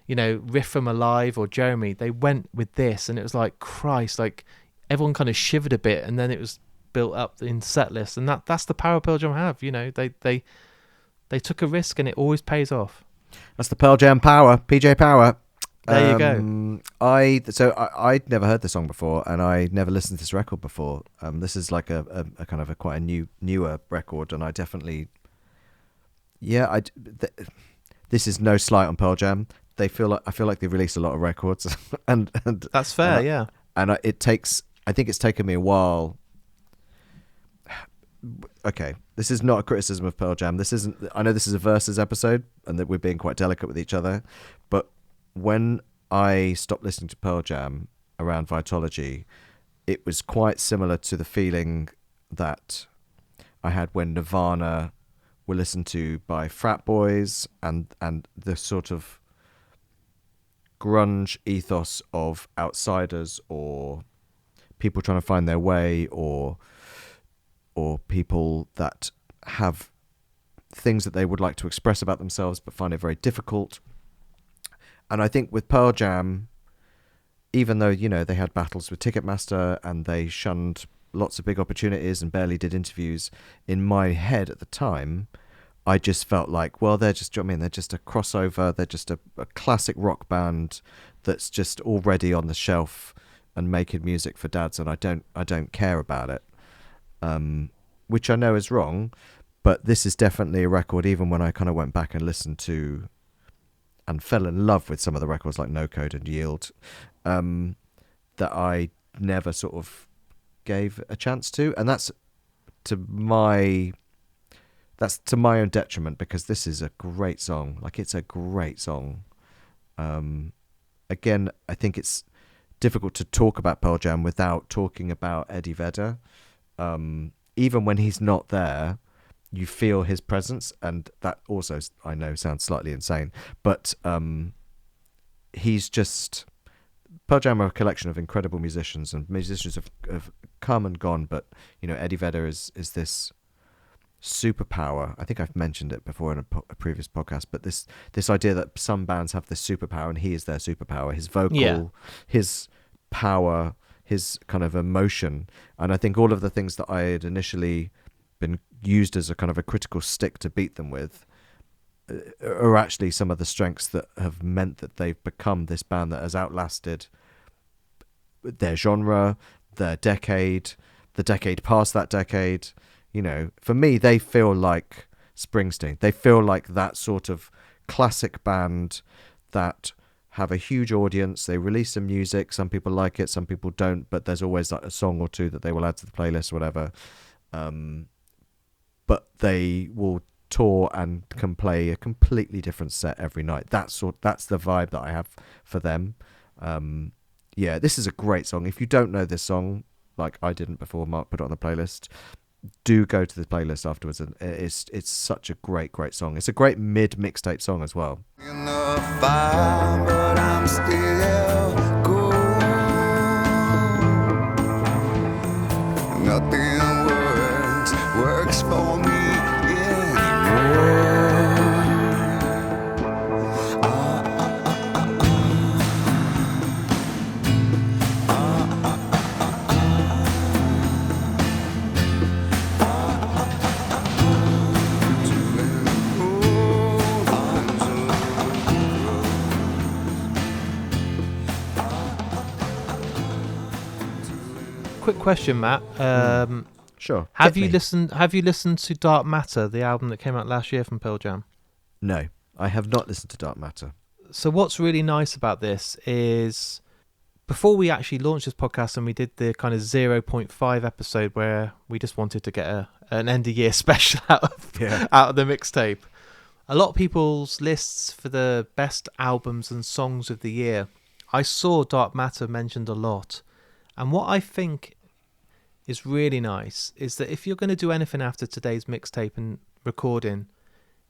riff from Alive or Jeremy. They went with this, and it was like, Christ, like everyone kind of shivered a bit, and then it was built up in set list. And that's the power Pearl Jam have. They took a risk, and it always pays off. That's the Pearl Jam power, PJ Power. There you go. I'd never heard the song before, and I never listened to this record before. This is like a kind of quite a newer record, and I definitely, this is no slight on Pearl Jam. I feel like they released a lot of records, and that's fair, yeah. And I think it's taken me a while. Okay, this is not a criticism of Pearl Jam. I know this is a versus episode, and that we're being quite delicate with each other, but when I stopped listening to Pearl Jam around Vitology, it was quite similar to the feeling that I had when Nirvana were listened to by frat boys, and the sort of grunge ethos of outsiders or people trying to find their way, or people that have things that they would like to express about themselves but find it very difficult. And I think with Pearl Jam, even though, they had battles with Ticketmaster and they shunned lots of big opportunities and barely did interviews, in my head at the time, I just felt like, well, they're just, they're just a crossover. They're just a classic rock band that's just already on the shelf and making music for dads, and I don't care about it. Which I know is wrong, but this is definitely a record, even when I kind of went back and listened to and fell in love with some of the records like No Code and Yield, that I never sort of gave a chance to. And that's to my own detriment, because this is a great song. Like, it's a great song. Again, I think it's difficult to talk about Pearl Jam without talking about Eddie Vedder. Even when he's not there, you feel his presence, and that also, I know, sounds slightly insane, but he's just... Pearl Jam are a collection of incredible musicians, and musicians have come and gone, but Eddie Vedder is this superpower. I think I've mentioned it before in a previous podcast, but this idea that some bands have this superpower, and he is their superpower. His vocal, his power, his kind of emotion, and I think all of the things that I had initially been used as a kind of a critical stick to beat them with are actually some of the strengths that have meant that they've become this band that has outlasted their genre, their decade, the decade past that decade. For me, they feel like Springsteen. They feel like that sort of classic band that have a huge audience. They release some music. Some people like it, some people don't, but there's always like a song or two that they will add to the playlist or whatever. But they will tour and can play a completely different set every night. That's the vibe that I have for them. This is a great song. If you don't know this song, like I didn't before Mark put it on the playlist, do go to the playlist afterwards, and it's such a great song. It's a great mixtape song as well. In the fire, but I'm still cool. Nothing works for me anymore. Quick question, Matt. Sure. Have you listened to Dark Matter, the album that came out last year from Pearl Jam? No, I have not listened to Dark Matter. So what's really nice about this is, before we actually launched this podcast and we did the kind of 0.5 episode where we just wanted to get an end of year special out of the mixtape, a lot of people's lists for the best albums and songs of the year, I saw Dark Matter mentioned a lot. And what I think is really nice is that if you're going to do anything after today's mixtape and recording,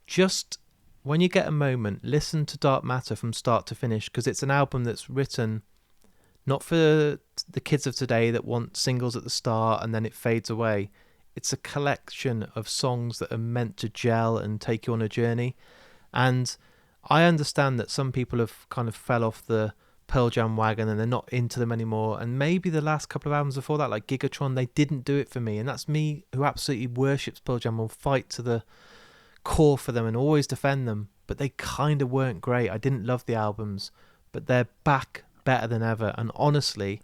just when you get a moment, listen to Dark Matter from start to finish, because it's an album that's written not for the kids of today that want singles at the start and then it fades away. It's a collection of songs that are meant to gel and take you on a journey. And I understand that some people have kind of fell off the Pearl Jam wagon and they're not into them anymore. And maybe the last couple of albums before that, like Gigatron, they didn't do it for me. And that's me, who absolutely worships Pearl Jam, will fight to the core for them and always defend them. But they kind of weren't great. I didn't love the albums, but they're back better than ever. And honestly,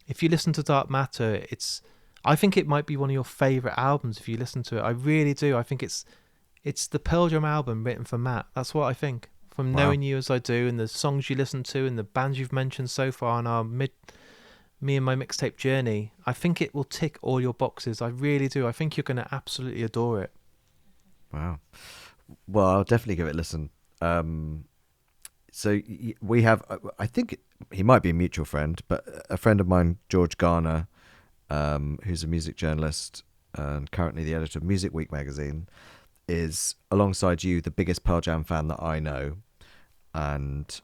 if you listen to Dark Matter, I think it might be one of your favourite albums if you listen to it. I really do. I think it's the Pearl Jam album written for Matt. That's what I think. From knowing you as I do, and the songs you listen to, and the bands you've mentioned so far on our me and my mixtape journey, I think it will tick all your boxes. I really do. I think you're going to absolutely adore it. Wow. Well, I'll definitely give it a listen. So we have, I think he might be a mutual friend, but a friend of mine, George Garner, who's a music journalist and currently the editor of Music Week magazine, is, alongside you, the biggest Pearl Jam fan that I know, and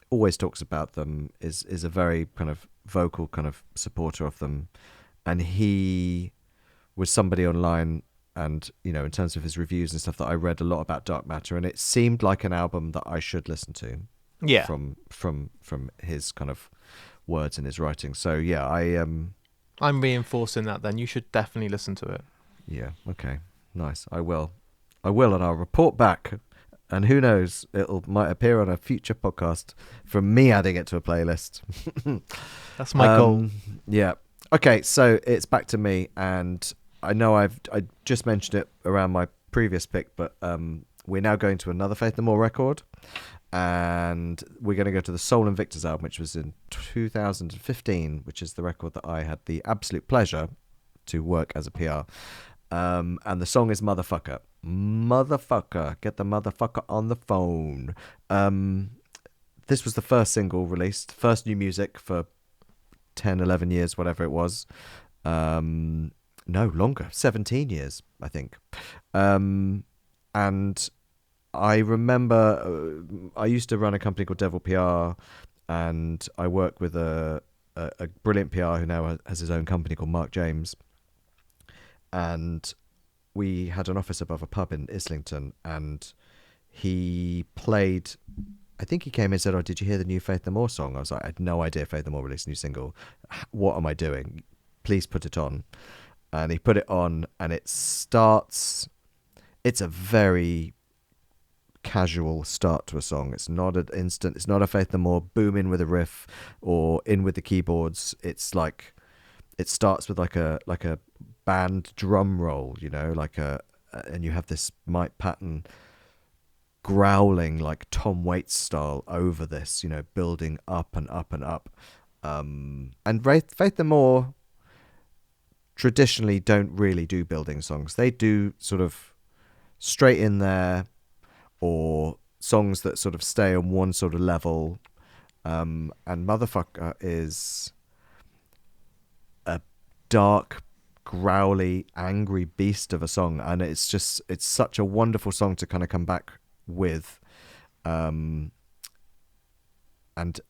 always talks about them, is a very kind of vocal kind of supporter of them. And he was somebody online, and in terms of his reviews and stuff, that I read a lot about Dark Matter, and it seemed like an album that I should listen to. Yeah. From his kind of words in his writing. So yeah, I'm reinforcing that. Then you should definitely listen to it. Yeah. Okay. Nice. I will, and I'll report back. And who knows, might appear on a future podcast from me adding it to a playlist. That's my goal. Yeah. Okay. So it's back to me, and I know I just mentioned it around my previous pick, but we're now going to another Faith No More record, and we're going to go to the Soul and Victors album, which was in 2015, which is the record that I had the absolute pleasure to work as a PR. And the song is Motherfucker. Motherfucker. Get the motherfucker on the phone. This was the first single released, first new music for 10, 11 years, whatever it was. No, longer. 17 years, I think. And I remember I used to run a company called Devil PR, and I worked with a brilliant PR who now has his own company called Mark James. And we had an office above a pub in Islington, and he played, I think he came in and said, "Oh, did you hear the new Faith No More song?" I was like, "I had no idea Faith No More released a new single. What am I doing? Please put it on." And he put it on, and it's a very casual start to a song. It's not an instant, it's not a Faith No More boom in with a riff or in with the keyboards. It's like, it starts with like a band drum roll, and you have this Mike Patton growling like Tom Waits style over this, building up and up and up. And Faith No More traditionally don't really do building songs. They do sort of straight in there, or songs that sort of stay on one sort of level. And Motherfucker is a dark, growly, angry beast of a song, and it's such a wonderful song to kind of come back with. And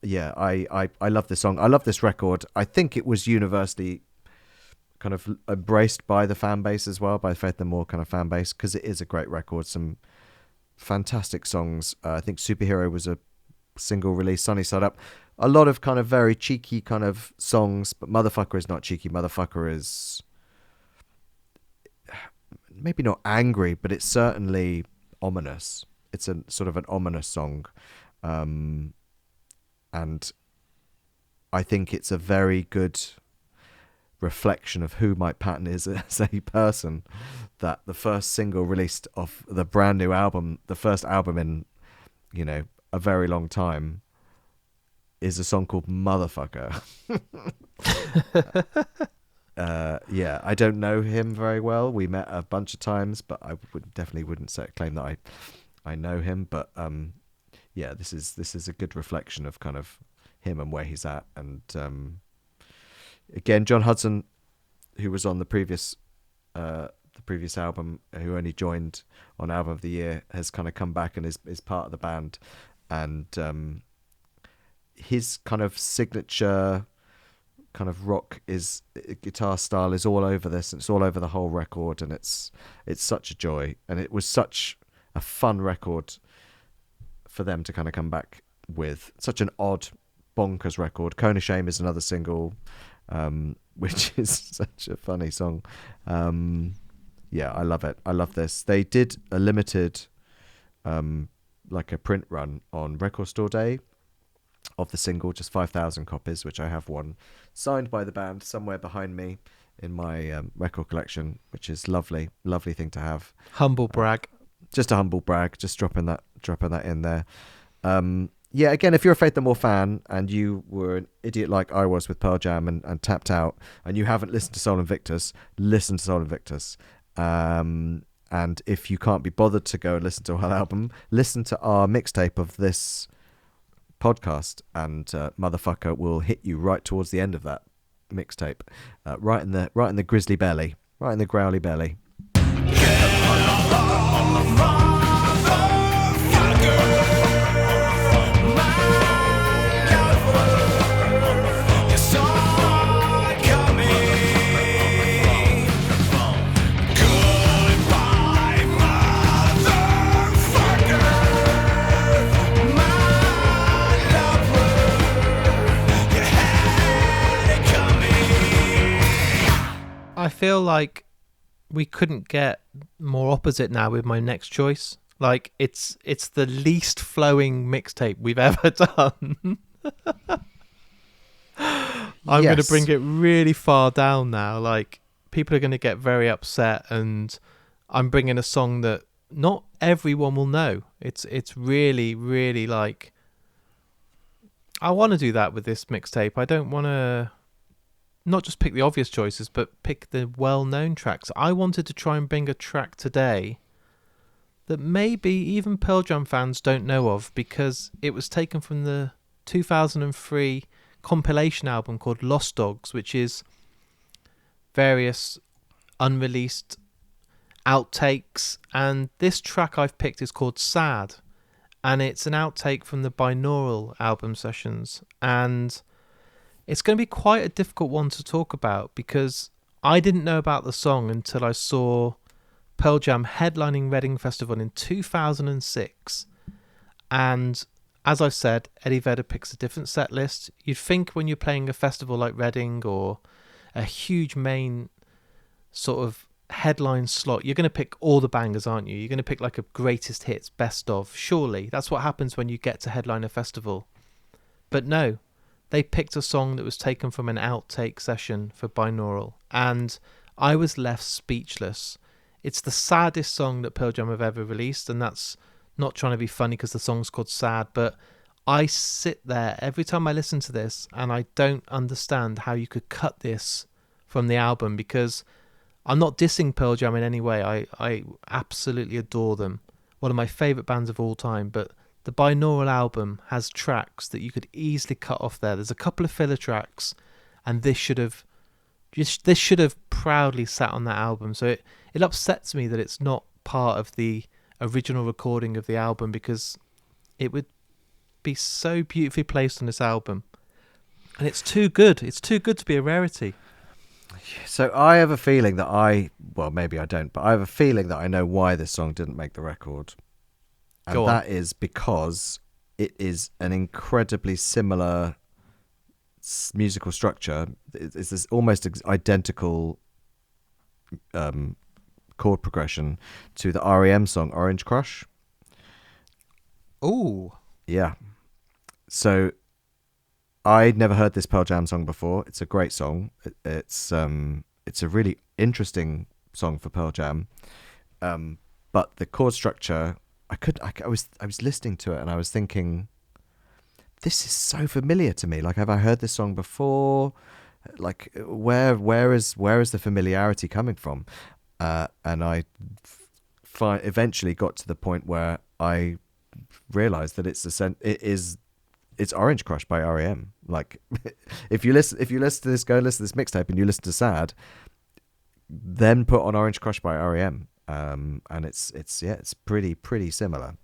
yeah, I love this song. I love this record. I think it was universally kind of embraced by the fan base as well, by Faith No More kind of fan base, because it is a great record. Some fantastic songs. I think Superhero was a single release, Sunny Side Up. A lot of kind of very cheeky kind of songs, but Motherfucker is not cheeky. Motherfucker is maybe not angry, but it's certainly ominous. It's a sort of an ominous song. And I think it's a very good reflection of who Mike Patton is as a person, that the first single released off the brand new album, the first album in, a very long time, is a song called Motherfucker. Yeah, I don't know him very well. We met a bunch of times, but I definitely wouldn't claim that I know him. But yeah, this is a good reflection of kind of him and where he's at, and again, John Hudson, who was on the previous album, who only joined on Album of the Year, has kind of come back and is part of the band, and his kind of signature kind of rock guitar style is all over this, and it's all over the whole record, and it's such a joy, and it was such a fun record for them to kind of come back with. Such an odd, bonkers record. Cone of Shame is another single, which is such a funny song. Yeah, I love it. I love this. They did a limited like a print run on Record Store Day of the single, just 5,000 copies, which I have one signed by the band somewhere behind me in my record collection, which is lovely thing to have. Humble brag. Just a humble brag, just dropping that in there. Yeah, again, if you're a Faith No More fan and you were an idiot like I was with Pearl Jam and tapped out, and you haven't listened to Soul Invictus, listen to Soul Invictus. And if you can't be bothered to go and listen to a whole album, listen to our mixtape of this podcast, and motherfucker will hit you right towards the end of that mixtape, right in the grizzly belly, right in the growly belly. I feel like we couldn't get more opposite now with my next choice. Like it's the least flowing mixtape we've ever done. I'm going to bring it really far down now. Like people are going to get very upset, and I'm bringing a song that not everyone will know. It's really, really like, I want to do that with this mixtape. I don't want to not just pick the obvious choices, but pick the well-known tracks. I wanted to try and bring a track today that maybe even Pearl Jam fans don't know of, because it was taken from the 2003 compilation album called Lost Dogs, which is various unreleased outtakes, and this track I've picked is called Sad, and it's an outtake from the Binaural album sessions, and it's going to be quite a difficult one to talk about because I didn't know about the song until I saw Pearl Jam headlining Reading Festival in 2006. And as I've said, Eddie Vedder picks a different set list. You'd think when you're playing a festival like Reading or a huge main sort of headline slot, you're going to pick all the bangers, aren't you? You're going to pick like a greatest hits, best of. Surely that's what happens when you get to headline a festival. But no. They picked a song that was taken from an outtake session for Binaural, and I was left speechless. It's the saddest song that Pearl Jam have ever released, and that's not trying to be funny because the song's called Sad, but I sit there every time I listen to this and I don't understand how you could cut this from the album, because I'm not dissing Pearl Jam in any way. I absolutely adore them. One of my favourite bands of all time, but the Binaural album has tracks that you could easily cut off there. There's a couple of filler tracks, and this should have proudly sat on that album. So it upsets me that it's not part of the original recording of the album, because it would be so beautifully placed on this album. And it's too good. It's too good to be a rarity. So I have a feeling that well, maybe I don't, but I have a feeling that I know why this song didn't make the record. And that is because it is an incredibly similar musical structure. It's this almost identical chord progression to the REM song Orange Crush. Ooh. Yeah. So I'd never heard this Pearl Jam song before. It's a great song. It's a really interesting song for Pearl Jam. But the chord structure, I was listening to it and I was thinking, this is so familiar to me. Like, have I heard this song before? Like, where is the familiarity coming from? And I eventually got to the point where I realized that it is it's Orange Crush by REM. Like, if you listen to this, go and listen to this mixtape, and you listen to Sad, then put on Orange Crush by REM, and it's pretty similar.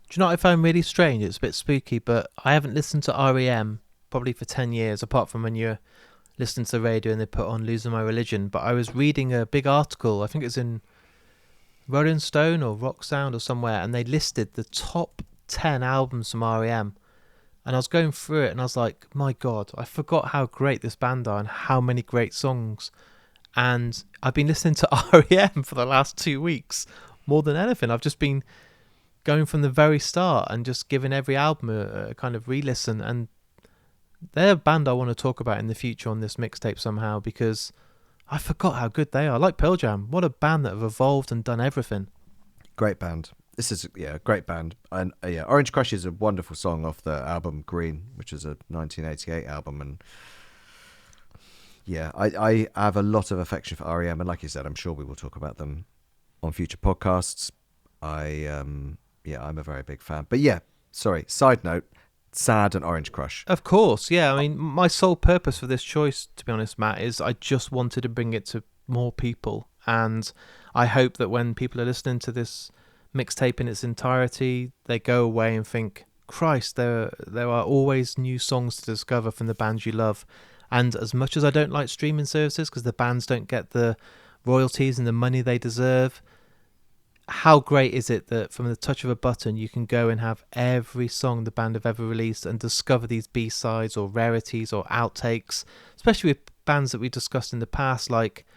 Do you know what I found really strange? It's a bit spooky, but I haven't listened to REM probably for 10 years, apart from when you're listening to the radio and they put on Losing My Religion. But I was reading a big article, I think it's in Rolling Stone or Rock Sound or somewhere, and they listed the top 10 albums from REM. And I was going through it and I was like, my God, I forgot how great this band are and how many great songs. And I've been listening to REM for the last 2 weeks more than anything. I've just been going from the very start and just giving every album a kind of re-listen, and they're a band I want to talk about in the future on this mixtape somehow, because I forgot how good they are. Like Pearl Jam, what a band that have evolved and done everything. Great band. This is a great band. And Orange Crush is a wonderful song off the album Green, which is a 1988 album. And yeah, I have a lot of affection for REM, and like you said, I'm sure we will talk about them on future podcasts. I'm a very big fan. But yeah, sorry, side note, Sad and Orange Crush. Of course, yeah. I mean, my sole purpose for this choice, to be honest, Matt, is I just wanted to bring it to more people. And I hope that when people are listening to this mixtape in its entirety, they go away and think, Christ, there are always new songs to discover from the bands you love. And as much as I don't like streaming services because the bands don't get the royalties and the money they deserve, how great is it that from the touch of a button you can go and have every song the band have ever released and discover these B-sides or rarities or outtakes, especially with bands that we discussed in the past like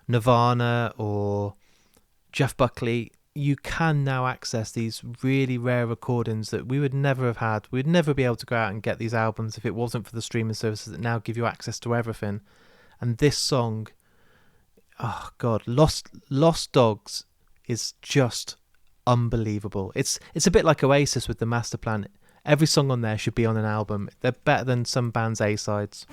Nirvana or Jeff Buckley. You can now access these really rare recordings that we would never have had. We'd never be able to go out and get these albums if it wasn't for the streaming services that now give you access to everything. And this song, oh God, Lost Dogs is just unbelievable. It's a bit like Oasis with the Master Plan. Every song on there should be on an album. They're better than some bands' A-sides.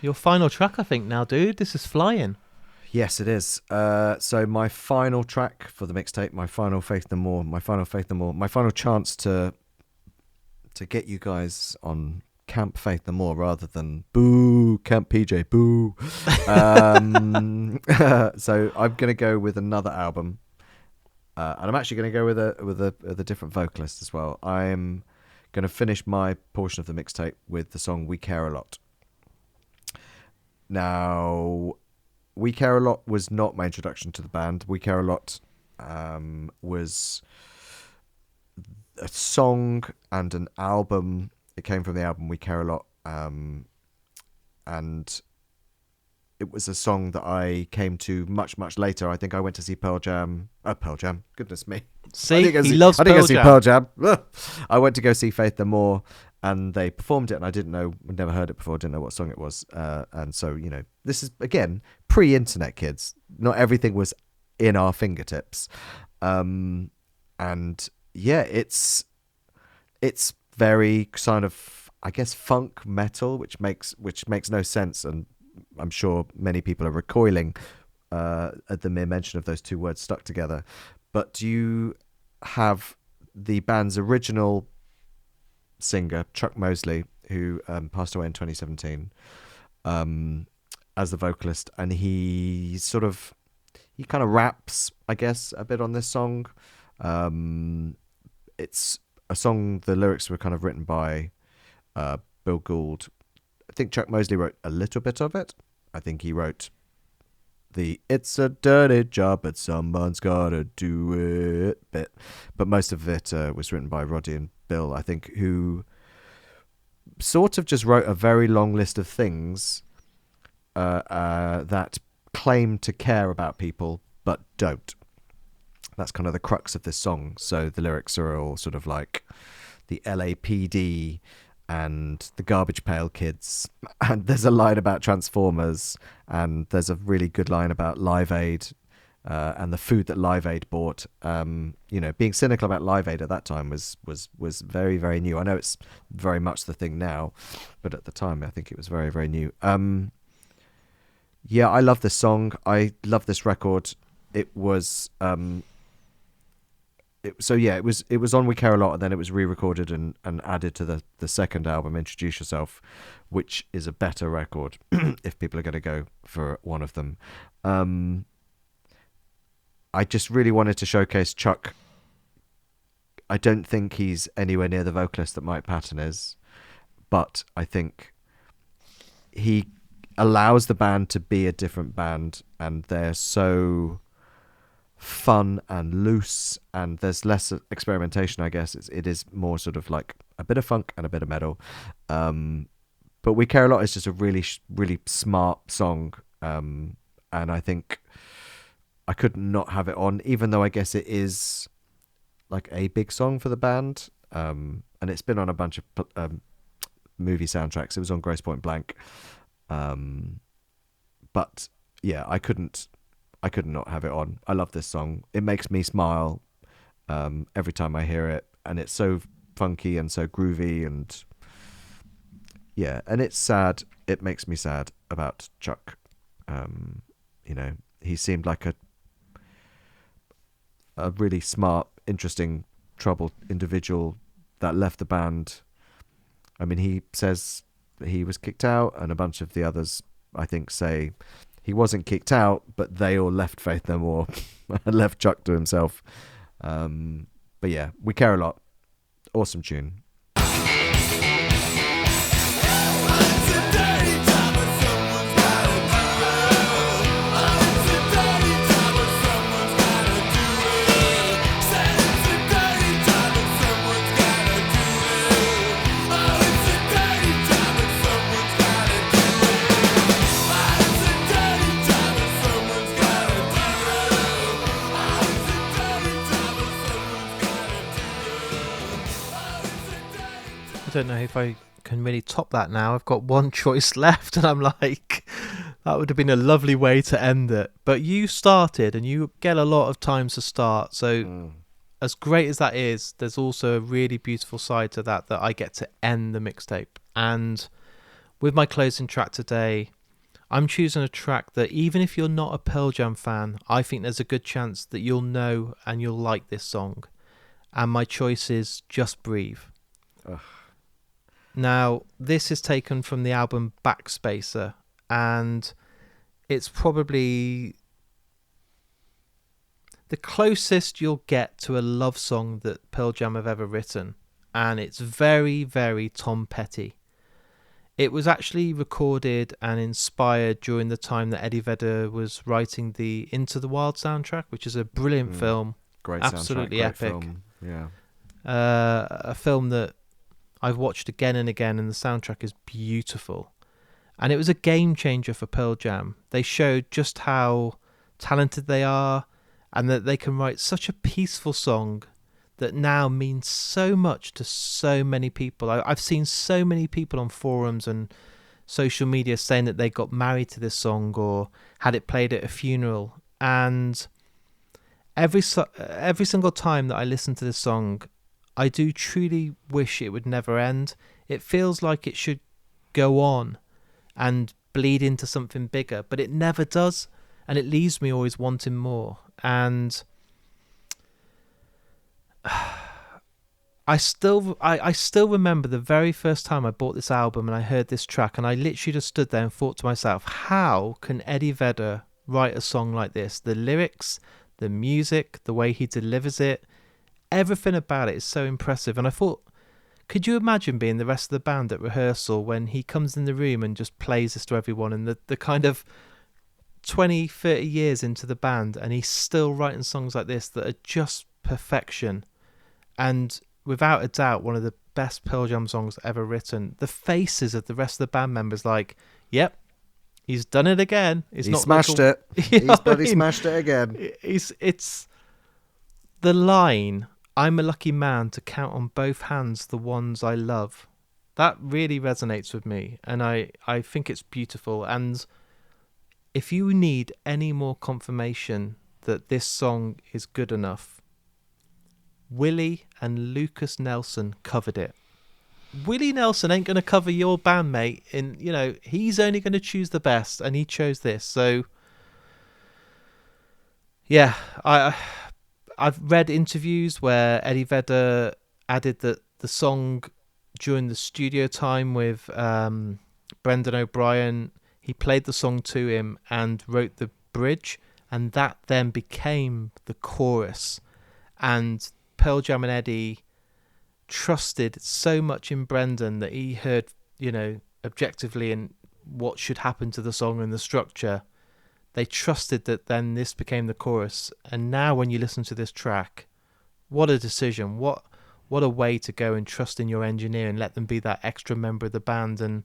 Your final track, I think, now, dude. This is flying. Yes, it is. So my final track for the mixtape, my final Faith No More, my final chance to get you guys on Camp Faith No More rather than boo Camp PJ boo. So I'm gonna go with another album, and I'm actually gonna go with a different vocalist as well. I'm gonna finish my portion of the mixtape with the song "We Care a Lot." Now, We Care a Lot was not my introduction to the band. We Care a Lot was a song and an album. It came from the album We Care a Lot. And it was a song that I came to much, much later. I think I went to see Pearl Jam. Goodness me. See, he loves Pearl Jam. I didn't go see Pearl Jam. I went to go see Faith No More. And they performed it, and I never heard it before, didn't know what song it was. And so, this is, again, pre-internet, kids. Not everything was in our fingertips. And yeah, it's very kind of, I guess, funk metal, which makes no sense. And I'm sure many people are recoiling at the mere mention of those two words stuck together. But you have the band's original singer Chuck Mosley, who passed away in 2017, as the vocalist, and he kind of raps, I guess, a bit on this song. It's a song, the lyrics were kind of written by Bill Gould. I think Chuck Mosley wrote a little bit of it. I think he wrote the "it's a dirty job but someone's gotta do it" bit, but most of it was written by Roddy and Bill, I think, who sort of just wrote a very long list of things that claim to care about people but don't. That's kind of the crux of this song. So the lyrics are all sort of like, the LAPD and the Garbage Pail Kids. And there's a line about Transformers, and there's a really good line about Live Aid and the food that Live Aid bought. Being cynical about Live Aid at that time was very, very new. I know it's very much the thing now, but at the time I think it was very, very new. I love this song. I love this record. It was it was on We Care a Lot, and then it was re-recorded and added to the second album, Introduce Yourself, which is a better record if people are going to go for one of them. I just really wanted to showcase Chuck. I don't think he's anywhere near the vocalist that Mike Patton is, but I think he allows the band to be a different band, and they're so fun and loose, and there's less experimentation, I guess. It is more sort of like a bit of funk and a bit of metal. But We Care a Lot is just a really, really smart song, and I think I could not have it on, even though I guess it is like a big song for the band, and it's been on a bunch of movie soundtracks. It was on Grosse Pointe Blank, but yeah, I could not have it on. I love this song. It makes me smile every time I hear it, and it's so funky and so groovy, and yeah, and it's sad. It makes me sad about Chuck. He seemed like a really smart, interesting, troubled individual that left the band. I mean, he says he was kicked out, and a bunch of the others, I think, say he wasn't kicked out, but they all left Faith No More and left Chuck to himself. But yeah, We Care a Lot. Awesome tune. I don't know if I can really top that now. I've got one choice left, and I'm like, that would have been a lovely way to end it. But you started, and you get a lot of times to start. So as great as that is, there's also a really beautiful side to that I get to end the mixtape. And with my closing track today, I'm choosing a track that even if you're not a Pearl Jam fan, I think there's a good chance that you'll know and you'll like this song. And my choice is Just Breathe. Ugh. Now, this is taken from the album Backspacer, and it's probably the closest you'll get to a love song that Pearl Jam have ever written, and it's very, very Tom Petty. It was actually recorded and inspired during the time that Eddie Vedder was writing the Into the Wild soundtrack, which is a brilliant film. Great absolutely soundtrack, epic great film. Yeah. A film that I've watched again and again, and the soundtrack is beautiful. And it was a game changer for Pearl Jam. They showed just how talented they are, and that they can write such a peaceful song that now means so much to so many people. I've seen so many people on forums and social media saying that they got married to this song or had it played at a funeral. And every single time that I listen to this song, I do truly wish it would never end. It feels like it should go on and bleed into something bigger, but it never does, and it leaves me always wanting more. And I still remember the very first time I bought this album and I heard this track, and I literally just stood there and thought to myself, how can Eddie Vedder write a song like this? The lyrics, the music, the way he delivers it, everything about it is so impressive. And I thought, could you imagine being the rest of the band at rehearsal when he comes in the room and just plays this to everyone, and the kind of 20, 30 years into the band, and he's still writing songs like this that are just perfection. And without a doubt, one of the best Pearl Jam songs ever written. The faces of the rest of the band members like, yep, he's done it again. It's He not smashed it. He's bloody smashed it again. It's the line, I'm a lucky man to count on both hands the ones I love. That really resonates with me, and I think it's beautiful. And if you need any more confirmation that this song is good enough, Willie and Lucas Nelson covered it. Willie Nelson ain't going to cover your bandmate. He's only going to choose the best, and he chose this. So, yeah, I've read interviews where Eddie Vedder added that the song during the studio time with Brendan O'Brien, he played the song to him and wrote the bridge, and that then became the chorus. And Pearl Jam and Eddie trusted so much in Brendan that he heard, objectively in what should happen to the song and the structure. They trusted that then this became the chorus. And now when you listen to this track, what a decision. What a way to go and trust in your engineer and let them be that extra member of the band. And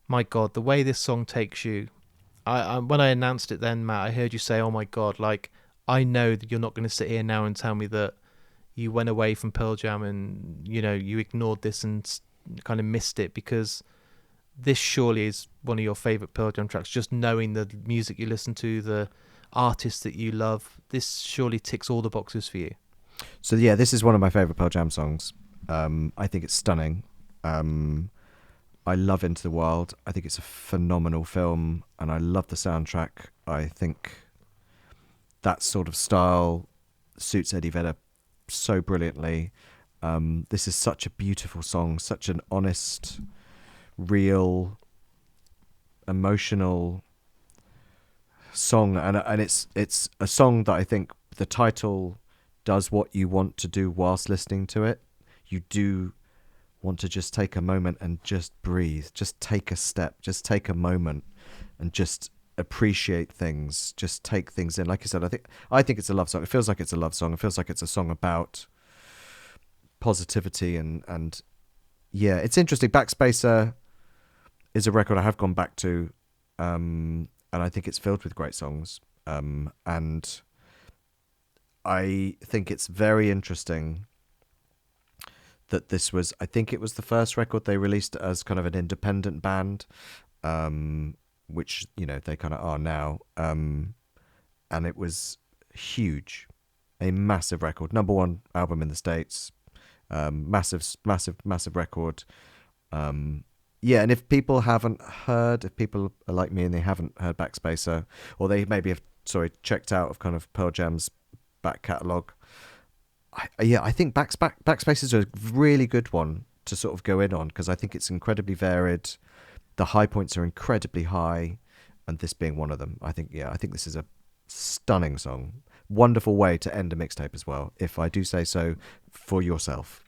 my God, the way this song takes you. When I announced it then, Matt, I heard you say, oh my God, like, I know that you're not going to sit here now and tell me that you went away from Pearl Jam and, you ignored this and kind of missed it, because this surely is one of your favourite Pearl Jam tracks. Just knowing the music you listen to, the artists that you love, this surely ticks all the boxes for you. So yeah, this is one of my favourite Pearl Jam songs. I think it's stunning. I love Into the Wild. I think it's a phenomenal film, and I love the soundtrack. I think that sort of style suits Eddie Vedder so brilliantly. This is such a beautiful song, such an honest, real, emotional song, and it's a song that I think the title does what you want to do whilst listening to it. You do want to just take a moment and just breathe, just take a step, just take a moment and just appreciate things, just take things in. Like I said, I think it's a love song. It feels like it's a love song. It feels like it's a song about positivity and yeah, it's interesting. Backspacer is a record I have gone back to, and I think it's filled with great songs, and I think it's very interesting that this was, I think it was the first record they released as kind of an independent band, which, they kind of are now. And it was huge, a massive record, #1 album in the States, massive record. Yeah, and if people are like me and they haven't heard Backspacer, or they maybe have, checked out of kind of Pearl Jam's back catalogue, I think Backspacer is a really good one to sort of go in on, because I think it's incredibly varied. The high points are incredibly high, and this being one of them. I think this is a stunning song. Wonderful way to end a mixtape as well, if I do say so for yourself.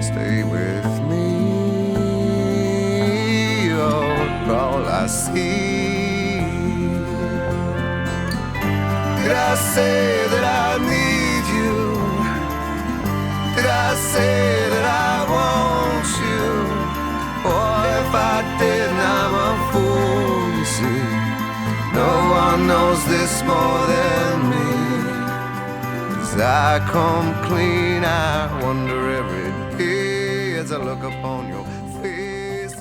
Stay with me, you're all I see. Did I say that I need you? Did I say that I want you? Or if I did, I'm a fool, you see. No one knows this more than me. As I come clean, I wonder every day as I look upon your face.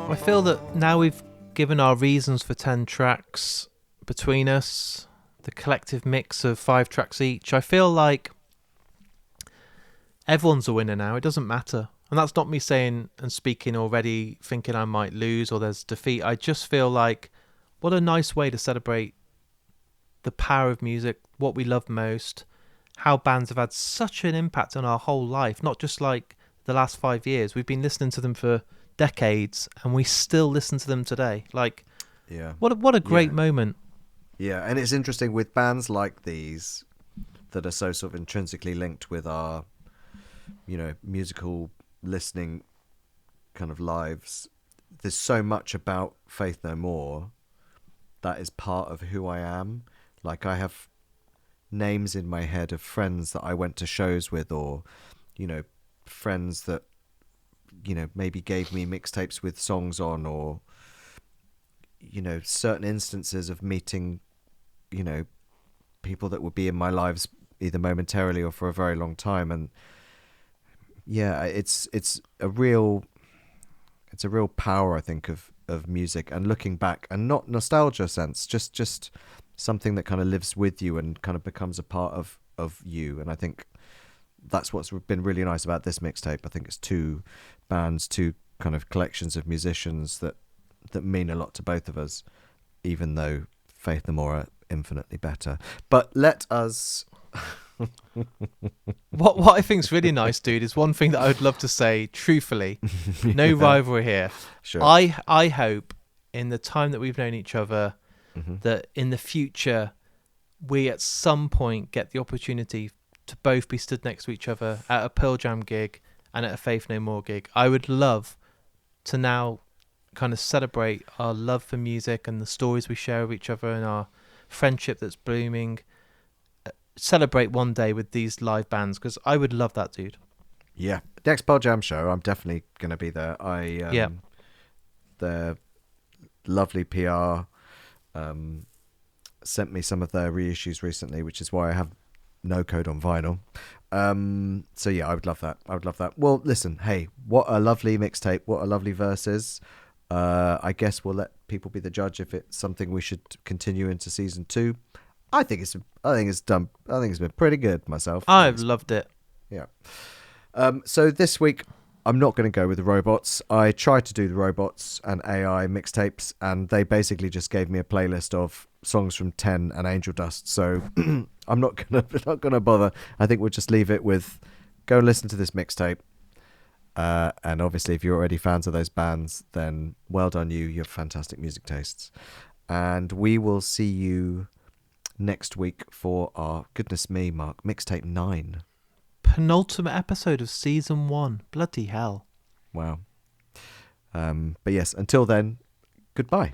I feel that now we've given our reasons for 10 tracks between us, the collective mix of 5 tracks each, I feel like everyone's a winner now. It doesn't matter. And that's not me saying and speaking already thinking I might lose or there's defeat. I just feel like what a nice way to celebrate the power of music, what we love most, how bands have had such an impact on our whole life, not just like the last 5 years. We've been listening to them for decades and we still listen to them today. Like, yeah, what a great moment. Yeah, and it's interesting with bands like these that are so sort of intrinsically linked with our, musical listening kind of lives. There's so much about Faith No More that is part of who I am. Like, I have names in my head of friends that I went to shows with, or friends that maybe gave me mixtapes with songs on, or certain instances of meeting people that would be in my lives either momentarily or for a very long time. And yeah, it's a real power, I think, of music, and looking back, and not nostalgia sense, just something that kind of lives with you and kind of becomes a part of you. And I think that's what's been really nice about this mixtape. I think it's two bands, two kind of collections of musicians that mean a lot to both of us, even though Faith No More are infinitely better. But let us... What I think's really nice, dude, is one thing that I would love to say truthfully. No rivalry here. Sure. I hope in the time that we've known each other Mm-hmm. that in the future we at some point get the opportunity to both be stood next to each other at a Pearl Jam gig and at a Faith No More gig. I would love to now kind of celebrate our love for music and the stories we share with each other and our friendship that's blooming. Celebrate one day with these live bands, because I would love that, dude. Yeah, next Pearl Jam show, I'm definitely going to be there. Yeah. Their lovely PR sent me some of their reissues recently, which is why I have No Code on vinyl. So yeah, I would love that. Well, listen, hey, what a lovely mixtape, what a lovely verses. I guess we'll let people be the judge if it's something we should continue into season 2. I think it's been pretty good myself. I've loved it. Yeah. So this week, I'm not going to go with the robots. I tried to do the robots and AI mixtapes, and they basically just gave me a playlist of songs from 10 and Angel Dust. So I'm not gonna bother. I think we'll just leave it with go and listen to this mixtape. And obviously, if you're already fans of those bands, then well done you. You have fantastic music tastes. And we will see you next week for our, goodness me, Mark, mixtape 9. Penultimate episode of season 1. Bloody hell. Wow. But yes, until then, goodbye.